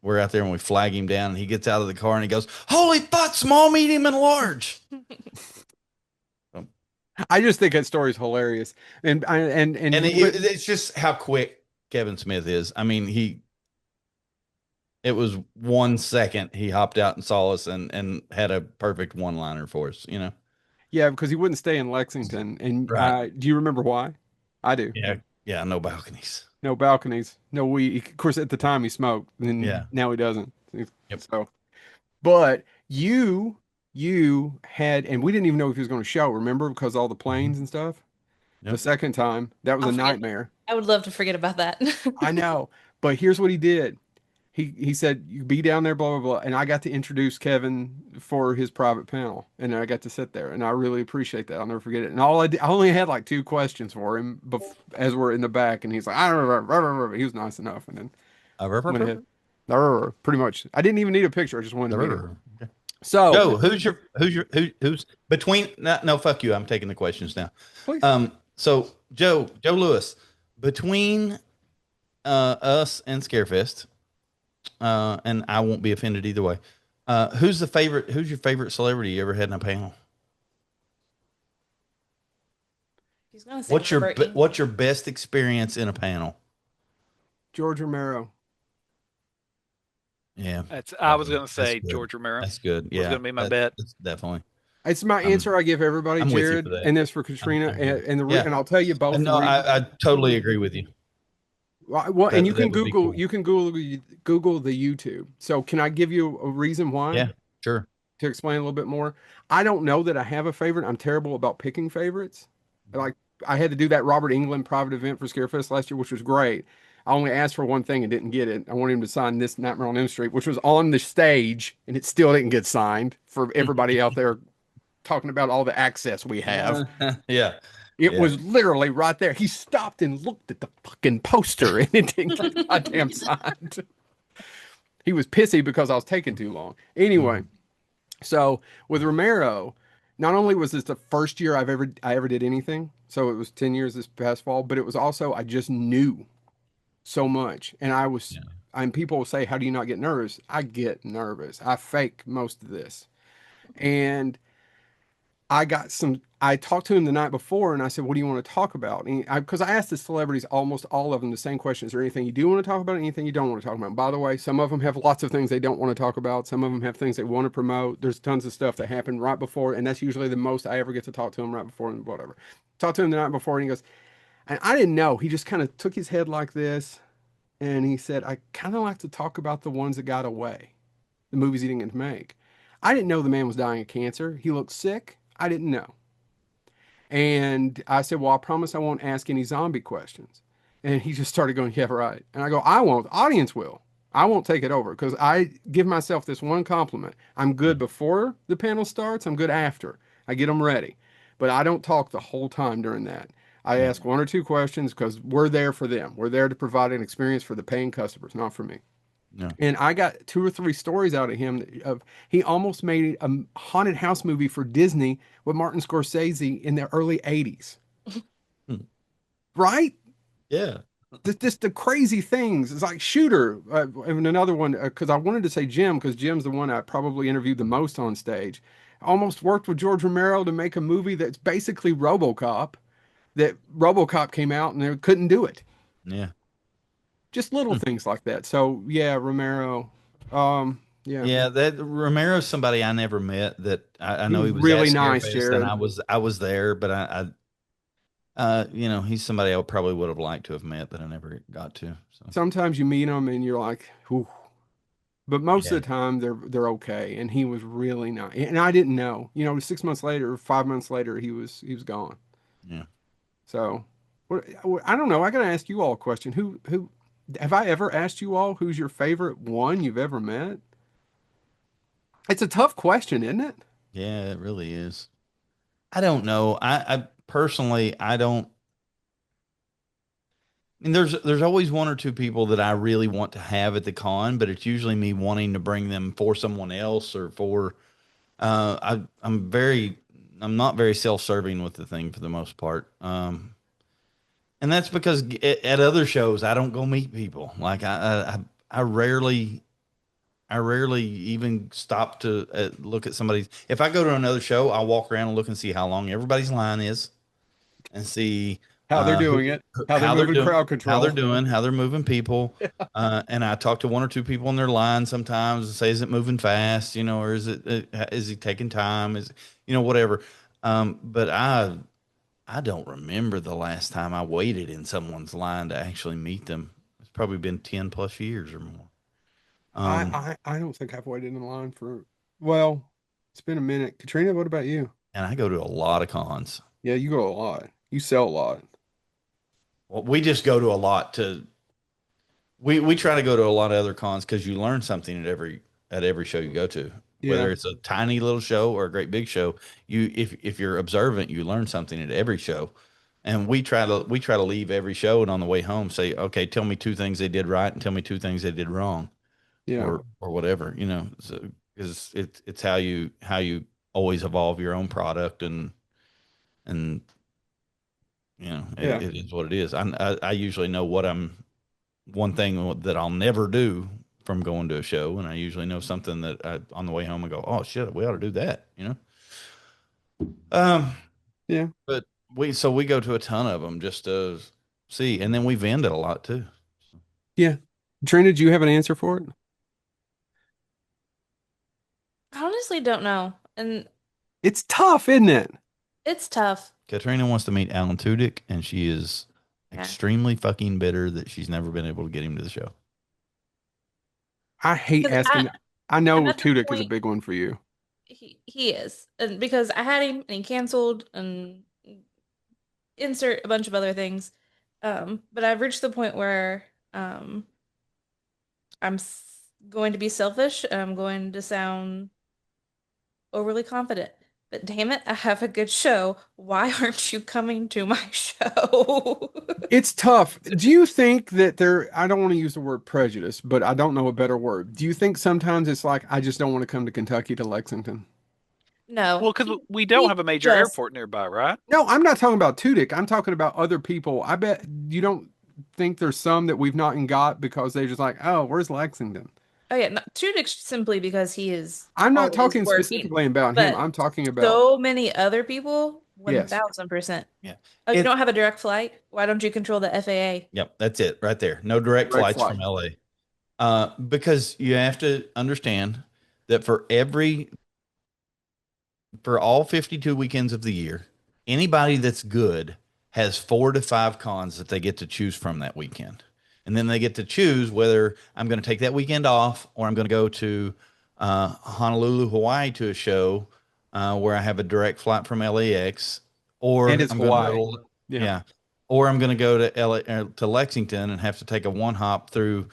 We're out there and we flag him down, and he gets out of the car and he goes, "Holy fuck, small, medium, and large." I just think that story's hilarious. And And you would, it's just how quick Kevin Smith is. I mean, it was 1 second he hopped out and saw us and had a perfect one liner for us, you know? yeah, because he wouldn't stay in Lexington. And Right. do you remember why? I do. Yeah. Yeah. No balconies. No balconies, no weed. Of course, at the time he smoked, and Yeah. now he doesn't. Yep. So, but you had, and we didn't even know if he was going to show. Remember, because all the planes and stuff. The Yep. second time, that was I'll a forget. nightmare. I would love to forget about that. I know, but here's what he did. He said, "You be down there, blah blah blah," and I got to introduce Kevin for his private panel, and I got to sit there, and I really appreciate that. I'll never forget it. And all I did, I only had like two questions for him as we're in the back, and he's like, "I don't know." He was nice enough, and then went ahead. Pretty much, I didn't even need a picture. I just wanted to meet him. So, Joe, who's between, no, fuck you. I'm taking the questions now. please, So Joe Lewis, between us and Scarefest, and I won't be offended either way. Who's your favorite celebrity you ever had in a panel? He's gonna say Robert England. What's your best experience in a panel? George Romero. Yeah, I was going to that's say good. George Romero. That's good. Was Yeah, going to be my bet. That's definitely. It's my answer I give everybody, I'm with you Jarrod, for that. and this for Katrina, Yeah. and I'll tell you both. No, I totally agree with you. Well, and you can That would be Google, cool. you can Google the YouTube. So can I give you a reason why? Yeah, sure. To explain a little bit more. I don't know that I have a favorite. I'm terrible about picking favorites. Like I had to do that Robert England private event for Scarefest last year, which was great. I only asked for one thing and didn't get it. I wanted him to sign this Nightmare on Elm Street, which was on the stage, and it still didn't get signed for everybody out there talking about all the access we have. Yeah. It Yeah. was literally right there. He stopped and looked at the fucking poster and it didn't get goddamn signed. He was pissy because I was taking too long. Anyway, so with Romero, not only was this the first year I ever did anything, so it was 10 years this past fall, but it was also I just knew so much. And and people will say, "How do you not get nervous?" I get nervous. I fake most of this. And I talked to him the night before and I said, "What do you want to talk about?" Because I asked the celebrities, almost all of them, the same question. Is there anything you do want to talk about? Anything you don't want to talk about? And by the way, some of them have lots of things they don't want to talk about. Some of them have things they want to promote. There's tons of stuff that happened right before. And that's usually the most I ever get to talk to him right before and whatever. Talked to him the night before and he goes, and I didn't know. He just kind of took his head like this and he said, "I kind of like to talk about the ones that got away, the movies he didn't get to make." I didn't know the man was dying of cancer. He looked sick. I didn't know. And I said, well, I promise I won't ask any zombie questions. And he just started going, yeah, right. And I go, I won't. The audience will. I won't take it over because I give myself this one compliment. I'm good before the panel starts. I'm good after. I get them ready. But I don't talk the whole time during that. I Yeah. ask one or two questions because we're there for them. We're there to provide an experience for the paying customers, not for me. Yeah. And I got two or three stories out of him of he almost made a haunted house movie for Disney with Martin Scorsese in the early 80s. Hmm. Right? Yeah. Just the crazy things. It's like Shooter, and another one, because I wanted to say Jim, because Jim's the one I probably interviewed the most on stage. I almost worked with George Romero to make a movie that's basically RoboCop, that RoboCop came out and they couldn't do it. Yeah. Just little Hmm. things like that. So yeah, Romero. Yeah. Yeah, that Romero's somebody I never met. That I He know was he was at really nice, Scarefest, and Jarrod. I was there, but he's somebody I probably would have liked to have met, but I never got to. So Sometimes you meet them and you're like, "Ooh," but most yeah, of the time they're okay. And he was really nice. And I didn't know. 6 months later, 5 months later, he was gone. yeah. So, I don't know. I gotta ask you all a question. Who have I ever asked you all who's your favorite one you've ever met? It's a tough question, isn't it? Yeah, it really is. I don't know. I personally, I don't. I mean, there's always one or two people that I really want to have at the con, but it's usually me wanting to bring them for someone else or for. I'm not very self-serving with the thing for the most part. And that's because at other shows I don't go meet people. Like I rarely I rarely even stop to look at somebody's. If I go to another show, I'll walk around and look and see how long everybody's line is, and see How they're who, doing it, how they're how they're moving doing, crowd how they're control. doing, how they're moving people. And I talk to one or two people in their line sometimes and say, "Is it moving fast? Or is he taking time? Whatever." But I don't remember the last time I waited in someone's line to actually meet them. It's probably been 10 plus years or more. Um, I don't think I've waited in line for, well, it's been a minute. Katrina, what about you? and I go to a lot of cons. Yeah, you go a lot. You sell a lot. Well, we just go to a lot to we try to go to a lot of other cons because you learn something at every show you go to. Yeah, Whether it's a tiny little show or a great big show, if you're observant, you learn something at every show. And we try to leave every show and on the way home say, okay, tell me two things they did right and tell me two things they did wrong, yeah, or whatever, So because it's how you always evolve your own product and yeah, it is what it is. I usually know what I'm one thing that I'll never do from going to a show, and I usually know something that on the way home I go, oh shit, we ought to do that. Um, yeah, but we go to a ton of them just to see, and then we vend it a lot too. yeah. Katrina, do you have an answer for it? I honestly don't know. And It's tough, isn't it? it's tough. Katrina wants to meet Alan Tudyk, and she is Yeah. extremely fucking bitter that she's never been able to get him to the show. I hate Because asking. I know I'm at the Tudyk is a point big one for you. he is. And because I had him and he canceled and insert a bunch of other things. But I've reached the point where um going to be selfish and I'm going to sound overly confident. But damn it, I have a good show. Why aren't you coming to my show? It's tough. Do you think that I don't want to use the word prejudice, but I don't know a better word. Do you think sometimes it's like, I just don't want to come to Kentucky to Lexington? No, Well, because we don't he have a major just airport nearby, right? No, I'm not talking about Tudyk. I'm talking about other people. I bet you don't think there's some that we've not got because they're just like, oh, where's Lexington? oh yeah, not Tudyk simply because he is I'm not always talking working. specifically about him. But I'm talking about, so many other people, yes, 1000%. Yeah. Oh, you It don't have a direct flight? Why don't you control the FAA? Yep, that's it right there. No direct direct flights flight. from LA. Because you have to understand that for all 52 weekends of the year, anybody that's good has 4 to 5 cons that they get to choose from that weekend. And then they get to choose whether I'm going to take that weekend off or I'm going to go to Honolulu, Hawaii to a show, where I have a direct flight from LAX, or And it's I'm going to Hawaii. go to, Yeah. yeah, or I'm going to go to to Lexington and have to take a one hop through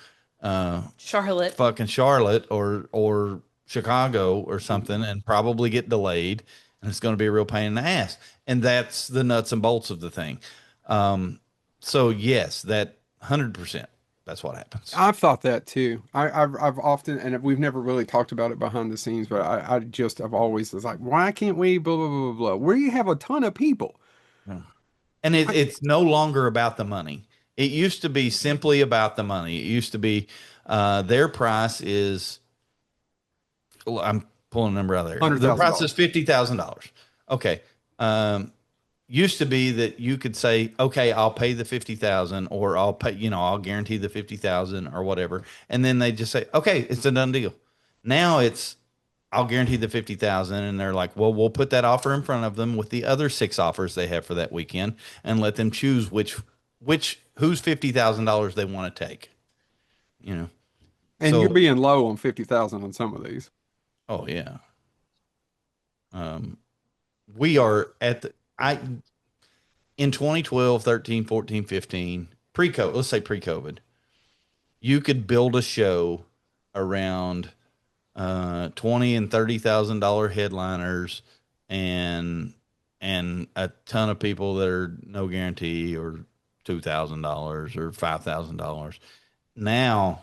Charlotte. fucking Charlotte or Chicago or something, and probably get delayed, and it's going to be a real pain in the ass. And that's the nuts and bolts of the thing. So yes, that 100%. That's what happens. I've thought that too. I've often, and we've never really talked about it behind the scenes, but I've always was like, why can't we blah blah blah blah blah? Where you have a ton of people. Yeah. And it's no longer about the money. It used to be simply about the money. It used to be their price is, well, I'm pulling a number out of there. Hundred Their thousand price is dollars. $50,000. Okay. Used to be that you could say, okay, I'll pay the 50,000, or I'll pay, I'll guarantee the 50,000 or whatever. And then they just say, okay, it's a done deal. Now it's, I'll guarantee the 50,000. And they're like, well, we'll put that offer in front of them with the other 6 offers they have for that weekend and let them choose whose $50,000 they want to take, you know? And you're So, being low on 50,000 on some of these. oh yeah. Um, we are at in 2012, 13, 14, 15, pre-COVID, let's say pre-COVID, you could build a show around 20 and $30,000 headliners and a ton of people that are no guarantee, or $2,000 or $5,000. Now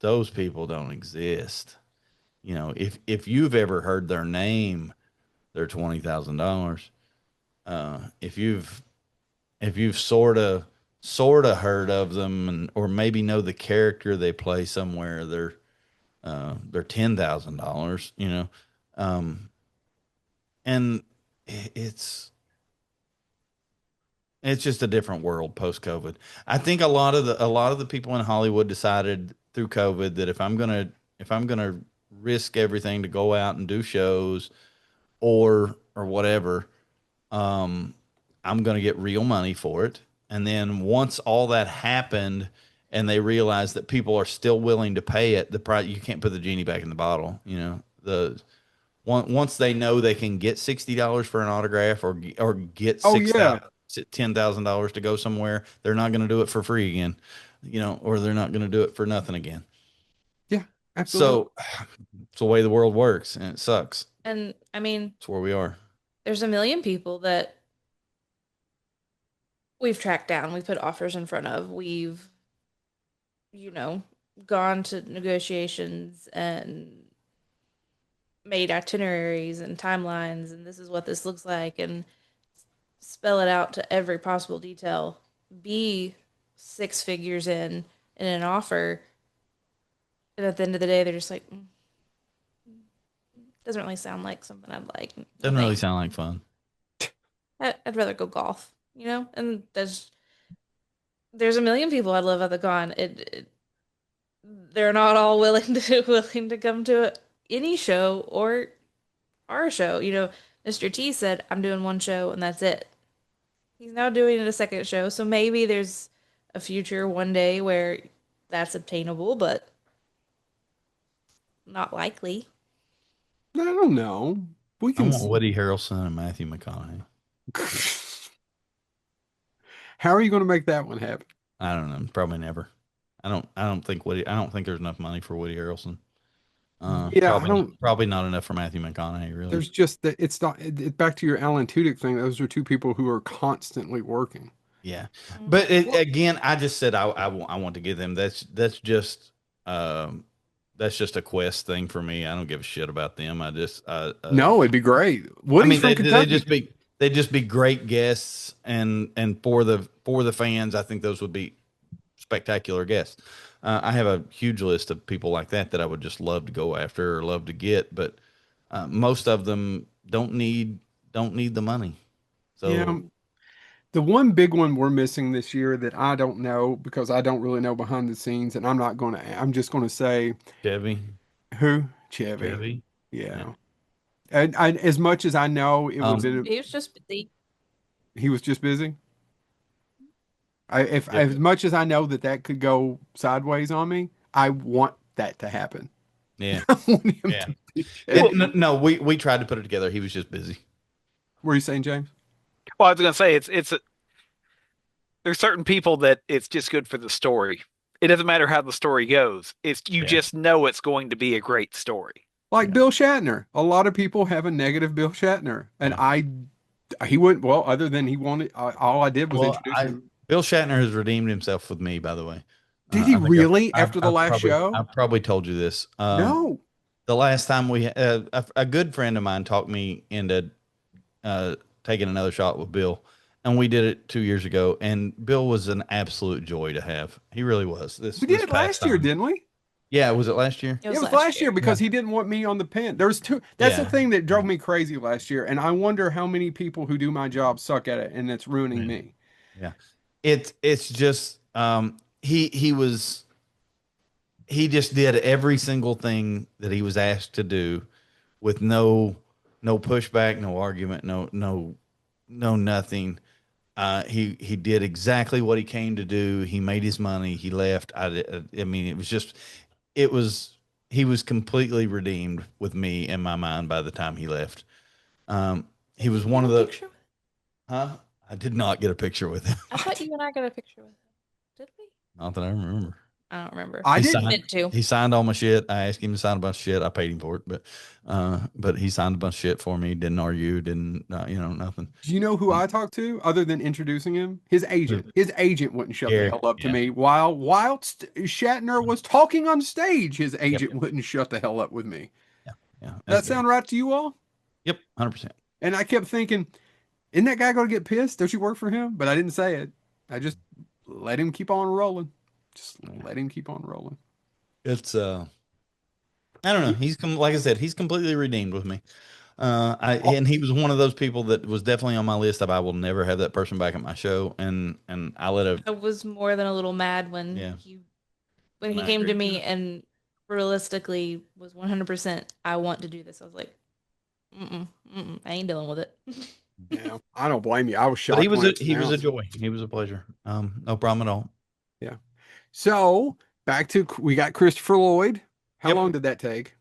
those people don't exist. If you've ever heard their name, they're $20,000. If you've sort of heard of them, or maybe know the character they play somewhere, they're $10,000. Um, and it's it's just a different world post COVID. I think a lot of the people in Hollywood decided through COVID that if I'm gonna risk everything to go out and do shows or whatever, um, I'm going to get real money for it. And then once all that happened, and they realized that people are still willing to pay it, the price, you can't put the genie back in the bottle. Once they know they can get $60 for an autograph, or get Oh six yeah. thousand $10,000 to go somewhere, they're not going to do it for free again, or they're not going to do it for nothing again. Yeah, absolutely. So it's the way the world works, and it sucks. And I mean, It's where we are. there's a million people that we've tracked down, we've put offers in front of, we've, you know, gone to negotiations and made itineraries and timelines, and this is what this looks like, and spell it out to every possible detail, be 6 figures in an offer, and at the end of the day, they're just like, doesn't really sound like something I'd like. Doesn't really sound like fun. I'd rather go golf, and there's a million people I'd love at the con. They're not all willing to come to any show or our show. Mr. T said, I'm doing one show and that's it. He's now doing a second show, so maybe there's a future one day where that's obtainable, but not likely. I don't know. We I can. want Woody Harrelson and Matthew McConaughey. How are you going to make that one happen? I don't know. Probably never. I don't think there's enough money for Woody Harrelson. Yeah, probably not enough for Matthew McConaughey, really. There's just that it's not back to your Alan Tudyk thing. Those are two people who are constantly working. Yeah, but again, I just said I want to give them. That's just a Quest thing for me. I don't give a shit about them. I just No, it'd be great. Woody's from Kentucky. they'd just be great guests, and for the fans, I think those would be spectacular guests. I have a huge list of people like that I would just love to go after or love to get, but most of them don't need the money. So Yeah. The one big one we're missing this year that I don't know because I don't really know behind the scenes, and I'm just gonna say Chevy, who? Chevy. yeah. Yeah. And as much as I know He was just busy. he was just busy. If Yeah. as much as I know that could go sideways on me, I want that to happen. Yeah. I want him Yeah. to No, we tried to put it together. He was just busy. What are you saying, James? Well, I was going to say there's certain people that it's just good for the story. It doesn't matter how the story goes. It's you Yeah. just know it's going to be a great story. Like Yeah. Bill Shatner. A lot of people have a negative Bill Shatner, and he wouldn't. Well, other than he wanted, all I did was Well, introduce him. Bill Shatner has redeemed himself with me, by the way. Did he I think really after the last probably show? I've probably told you this. No. The last time a good friend of mine talked me into taking another shot with Bill, and we did it 2 years ago. And Bill was an absolute joy to have. He really was. We did it last year, didn't we? Yeah, was it last year? It It was was last year because Yeah. he didn't want me on the pen. There's two. That's the Yeah. thing that drove me crazy last year, and I wonder how many people who do my job suck at it, and it's ruining Yeah. me. Yeah, it's just he just did every single thing that he was asked to do with no pushback, no argument, no nothing. He did exactly what he came to do. He made his money. He left. I mean, it was he was completely redeemed with me in my mind by the time he left. He was one of the Picture? huh? I did not get a picture with him. I thought you and I got a picture with him. Did we? Not that I remember. I don't remember. I He didn't. signed, Meant to. he signed all my shit. I asked him to sign a bunch of shit. I paid him for it, but he signed a bunch of shit for me. Didn't argue. Didn't nothing. Do you know who I talked to other than introducing him? His agent. His agent wouldn't shut the Eric, hell up to yeah. me whilst Shatner was talking on stage. His agent wouldn't shut the hell up with me. Yeah. That sound right to you all? Yep, 100%. And I kept thinking, isn't that guy going to get pissed? Don't you work for him? But I didn't say it. I just let him keep on rolling. Just let him keep on rolling. It's I don't know. Like I said, he's completely redeemed with me. And he was one of those people that was definitely on my list of I will never have that person back at my show. And I let a I was more than a little mad when Yeah. he I came to agree. me and realistically was 100% I want to do this. I was like, I ain't dealing with it. Yeah, I don't blame you. I was shocked. But he when it's was a announced. joy. He was a pleasure. No problem at all. Yeah. So back to we got Christopher Lloyd. How Yep. long did that take?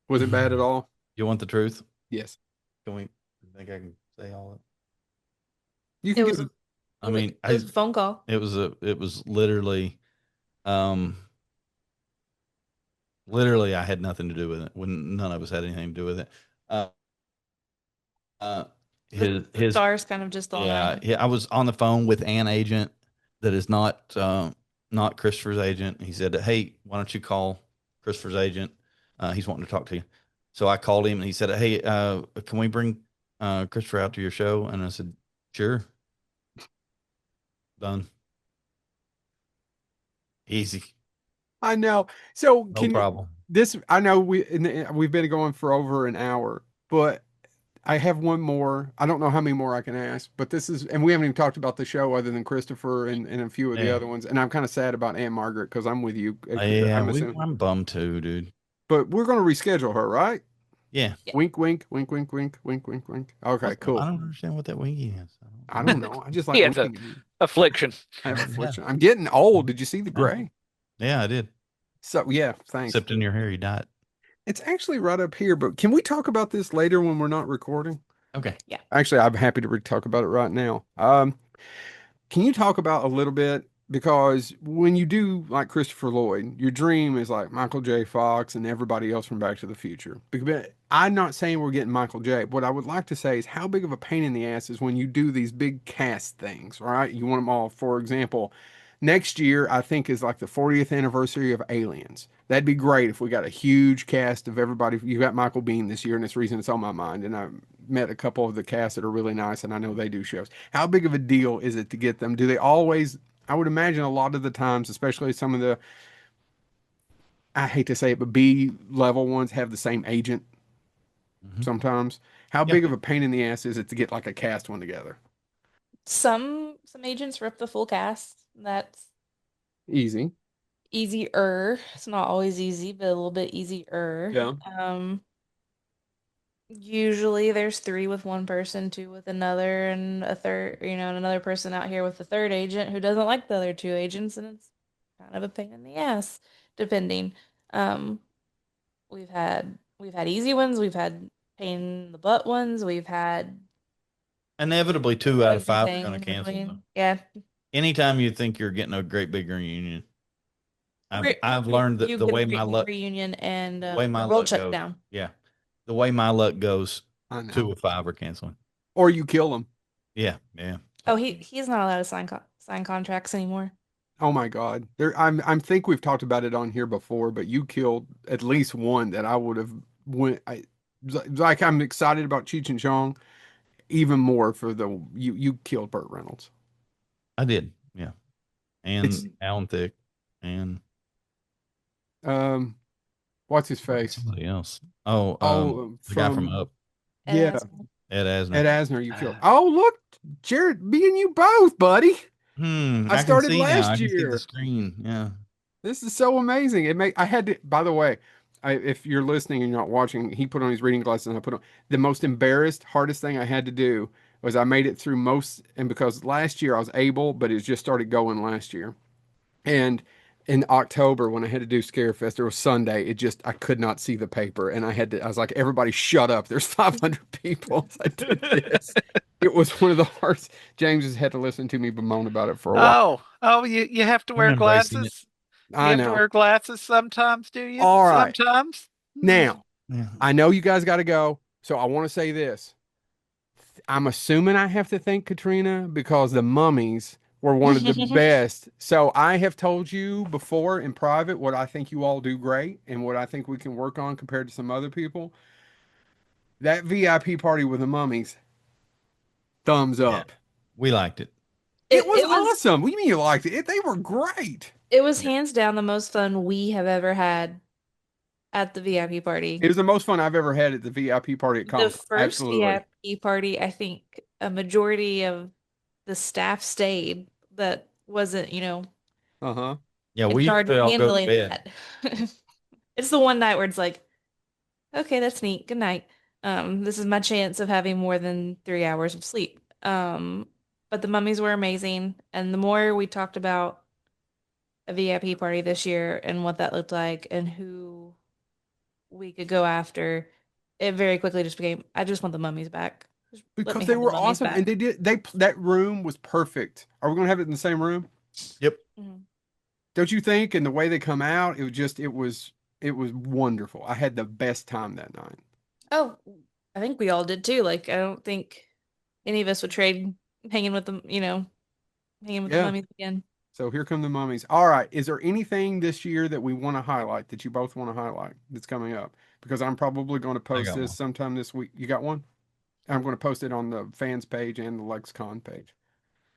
Was it bad at all? You want the truth? Yes. Can we think I can say all that? You It can was give a, I mean, it was a phone call. it was literally literally I had nothing to do with it when none of us had anything to do with it. His stars kind of just aligned. I was on the phone with an agent that is not Christopher's agent. He said, "Hey, why don't you call Christopher's agent? He's wanting to talk to you." So I called him and he said, "Hey, can we bring Christopher out to your show?" And I said, "Sure." Done. Easy. I know. So No can problem. this? I know we've been going for over an hour, but I have one more. I don't know how many more I can ask, but this is, and we haven't even talked about the show other than Christopher and a few of the Yeah. other ones. And I'm kind of sad about Aunt Margaret because I'm with you. Yeah, I'm assuming, I'm bummed too, dude. but we're going to reschedule her, right? Yeah. Yeah. Wink, wink, wink, wink, wink, wink, wink, wink. Okay, I cool. don't understand what that winky is. I don't know. I just like He has winking. affliction. I have Yeah. affliction. I'm getting old. Did you see the gray? Yeah, I did. So yeah, thanks. Except in your hair, you died. It's actually right up here, but can we talk about this later when we're not recording? Okay. Actually, I'm happy to talk about it right now. Can you talk about a little bit, because when you do like Christopher Lloyd, your dream is like Michael J. Fox and everybody else from Back to the Future. Because I'm not saying we're getting Michael J. What I would like to say is how big of a pain in the ass is when you do these big cast things, right? You want them all, for example, next year, I think is like the 40th anniversary of Aliens. That'd be great if we got a huge cast of everybody. You got Michael Bean this year, and it's the reason it's on my mind. And I met a couple of the cast that are really nice, and I know they do shows. How big of a deal is it to get them? Do they always, I would imagine a lot of the times, especially some of the, I hate to say it, but B level ones have the same agent Mhm. sometimes. How Yeah. big of a pain in the ass is it to get like a cast one together? Some agents rip the full cast. That's Easy. easier. It's not always easy, but a little bit easier. Yeah. Usually there's three with one person, two with another, and a third, and another person out here with the third agent who doesn't like the other two agents, and it's kind of a pain in the ass, depending. Um, we've had easy ones, we've had pain in the butt ones, we've had Inevitably, 2 out of 5 are everything going to in cancel. Though. between. Yeah. Anytime you think you're getting a great big reunion, Great. I've learned that You the get a way my great luck, reunion and the way my the world luck shut goes, down. yeah, the way my luck goes, I 2 of 5 know. are canceling. Or you kill them. Yeah, yeah. Oh, he's not allowed to sign contracts anymore. Oh my God. I think we've talked about it on here before, but you killed at least one that I would have like I'm excited about Cheech and Chong even more for you killed Burt Reynolds. I did. Yeah, and It's Alan Thicke, and um what's his face? somebody else. Oh, the guy from From Up, yeah, And Ed Asner. Ed Asner you killed. Oh look, Jared, me and you both, buddy. I I can started see now. I last can see the year. screen. Yeah. This is so amazing. I had to, by the way, if you're listening and you're not watching, he put on his reading glasses and I put on the most embarrassed, hardest thing I had to do was I made it through most, and because last year I was able, but it just started going last year. And in October, when I had to do Scarefest, it was Sunday. I could not see the paper. And I was like, everybody shut up. There's 500 people. I did this. It was one of the hardest. James has had to listen to me bemoan about it for a while. Oh, you have to I'm wear embracing it. glasses. You I have to know. wear glasses sometimes, do you? All right. Sometimes. Now, Yeah. I know you guys got to go. So I want to say this. I'm assuming I have to thank Katrina because the mummies were one of the best. So I have told you before in private what I think you all do great and what I think we can work on compared to some other people. That VIP party with the mummies, thumbs Yeah. up. We liked it. It was it was awesome. What do you mean you liked it? They were great. it was Yeah. hands down the most fun we have ever had at the VIP It party. was the most fun I've ever had at the VIP party at The Comic Con. first Absolutely. VIP party, I think a majority of the staff stayed that wasn't, Uh-huh. Yeah, in we charge of usually all go to handling bed. that. It's the one night where it's like, okay, that's neat. Good night. This is my chance of having more than 3 hours of sleep. But the mummies were amazing, and the more we talked about a VIP party this year and what that looked like and who we could go after, it very quickly just became, I just want the mummies back. Just let Because me they have the were mummies awesome and back. that room was perfect. Are we gonna have it in the same room? Yep. Mhm. Don't you think? And the way they come out, it was wonderful. I had the best time that night. Oh, I think we all did too. Like, I don't think any of us would trade hanging with them, hanging with the Yeah. mummies again. So here come the mummies. All right. Is there anything this year that we want to highlight that you both want to highlight that's coming up? Because I'm probably going to I post got this one. sometime this week. You got one? I'm going to post it on the fans page and the LexCon page.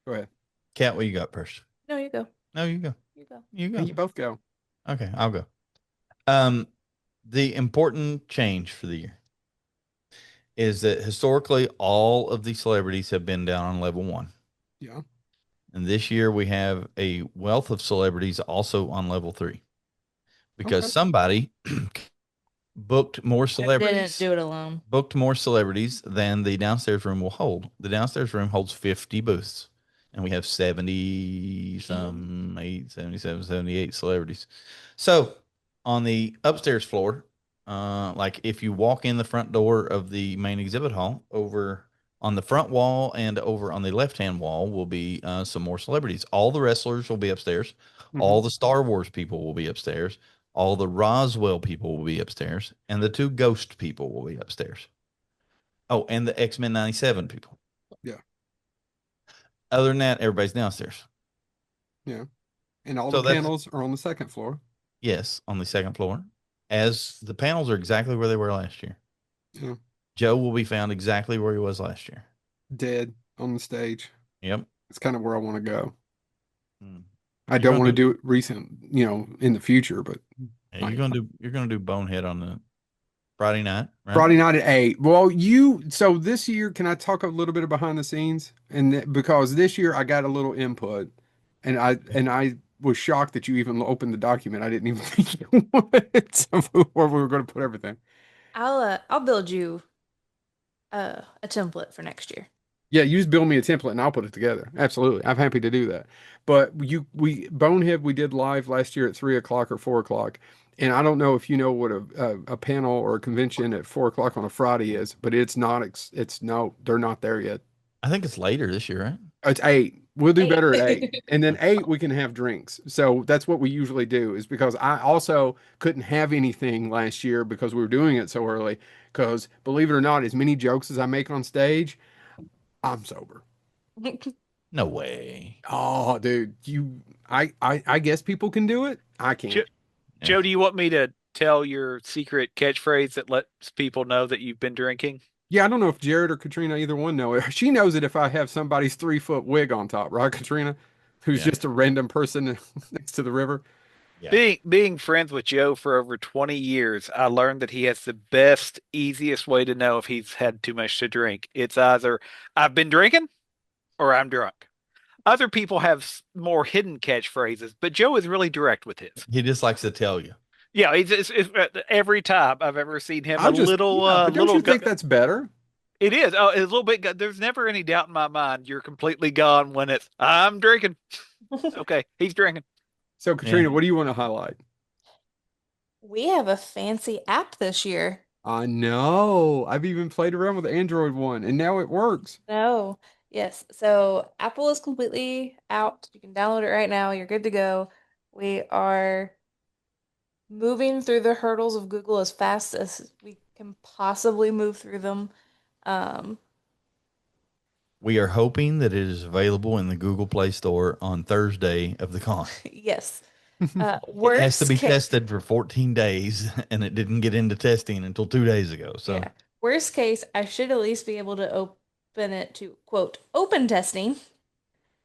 Go ahead. Kat, what you got first? No, you go. No, you go. You go. You And go. you both go. Okay, I'll go. The important change for the year is that historically all of the celebrities have been down on level 1. Yeah. And this year we have a wealth of celebrities also on level 3 because Okay. somebody booked more I didn't celebrities do it alone. than the downstairs room will hold. The downstairs room holds 50 booths, and we have 70 some 8 77 78 celebrities. So on the upstairs floor, like if you walk in the front door of the main exhibit hall, over on the front wall and over on the left hand wall will be some more celebrities. All the wrestlers will be upstairs. All Mhm. the Star Wars people will be upstairs. All the Roswell people will be upstairs, and the 2 Ghost people will be upstairs. Oh, and the X-Men 97 people. Yeah. Other than that, everybody's downstairs. Yeah. And all So the that's, panels are on the second floor. yes, on the second floor. As the panels are exactly where they were last year. Yeah. Joe will be found exactly where he was last year. Dead on the stage. Yep. It's kind of where I want to go. Mm. I You're don't want gonna to do it recent, in the future, but Yeah, not you're gonna do Bonehead on the Friday night, right? Friday night at 8. Well, so this year, can I talk a little bit of behind the scenes? Because this year I got a little input and I was shocked that you even opened the document. I didn't even think you would. So where we were going to put everything. I'll build you a template for next year. Yeah, you just build me a template and I'll put it together. Absolutely. I'm happy to do that. But we Bonehead we did live last year at 3 o'clock or 4 o'clock. And I don't know if you know what a panel or a convention at 4 o'clock on a Friday is, but it's not. It's no, they're not there yet. I think it's later this year, right? It's 8. We'll do better at 8. Eight. And then 8, we can have drinks. So that's what we usually do, is because I also couldn't have anything last year because we were doing it so early. Because believe it or not, as many jokes as I make on stage, I'm sober. No way. Oh, dude, I guess people can do it. I can't. Jo- Joe, do you want me to tell your secret catchphrase that lets people know that you've been drinking? Yeah, I don't know if Jarrod or Katrina, either one, know it. She knows it if I have somebody's 3-foot wig on top, right, Katrina? Who's Yeah. just a random person next to the river. Yeah. Being friends with Joe for over 20 years, I learned that he has the best, easiest way to know if he's had too much to drink. It's either I've been drinking or I'm drunk. Other people have more hidden catchphrases, but Joe is really direct with his. He just likes to tell you. Yeah, every time I've ever seen him, I just, yeah, but don't little you think that's better? it is. Oh, it's a little bit. There's never any doubt in my mind. You're completely gone when it's I'm drinking. Okay, he's drinking. So, Katrina, Yeah. what do you want to highlight? We have a fancy app this year. I know. I've even played around with the Android one, and now it works. No. Yes. So Apple is completely out. You can download it right now. You're good to go. We are moving through the hurdles of Google as fast as we can possibly move through them. Um, We are hoping that it is available in the Google Play Store on Thursday of the con. yes. It has Worst to be ca- tested for 14 days, and it didn't get into testing until 2 days ago. So Yeah. Worst case, I should at least be able to open it to quote open testing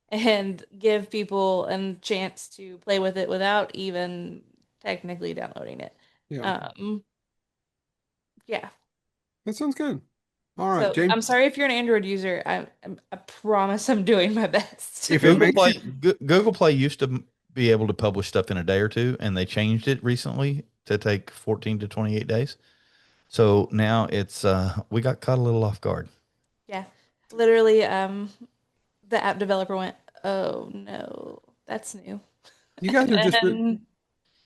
and give people a chance to play with it without even technically downloading it. Yeah, Yeah. that sounds good. All right, So James. I'm sorry if you're an Android user. I promise I'm doing my best. If it Google makes Play, you, Google Play used to be able to publish stuff in a day or two, and they changed it recently to take 14 to 28 days. So now it's we got caught a little off guard. Yeah. Literally, the app developer went, "Oh no, that's new." you guys are just And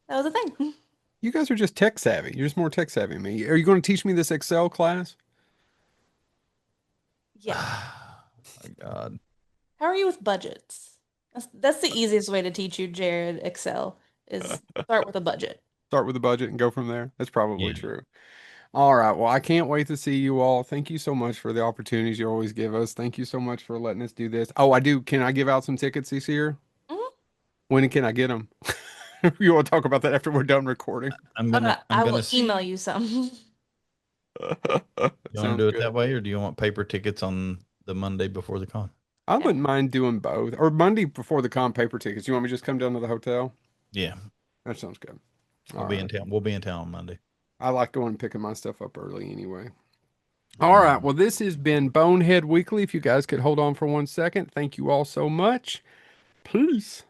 that was a thing. you guys are just tech savvy. You're just more tech savvy than me. Are you going to teach me this Excel class? Yeah. My God. How are you with budgets? That's the easiest way to teach you, Jared, Excel, is start with a budget. Start with the budget and go from there. That's probably Yeah. true. All right. Well, I can't wait to see you all. Thank you so much for the opportunities you always give us. Thank you so much for letting us do this. Oh, I do. Can I give out some tickets this year? Mhm. When can I get them? You want to talk about that after we're done recording? I'm I gonna will see. email you some. You want to Sounds do it good. that way, or do you want paper tickets on the Monday before the con? I wouldn't mind doing both. Or Monday before the con, paper tickets. You want me to just come down to the hotel? Yeah, That sounds good. I'll All be right. in town. We'll be in town on Monday. I like going and picking my stuff up early anyway. All right. Well, this has been Bonehead Weekly. If you guys could hold on for 1 second. Thank you all so much. Peace.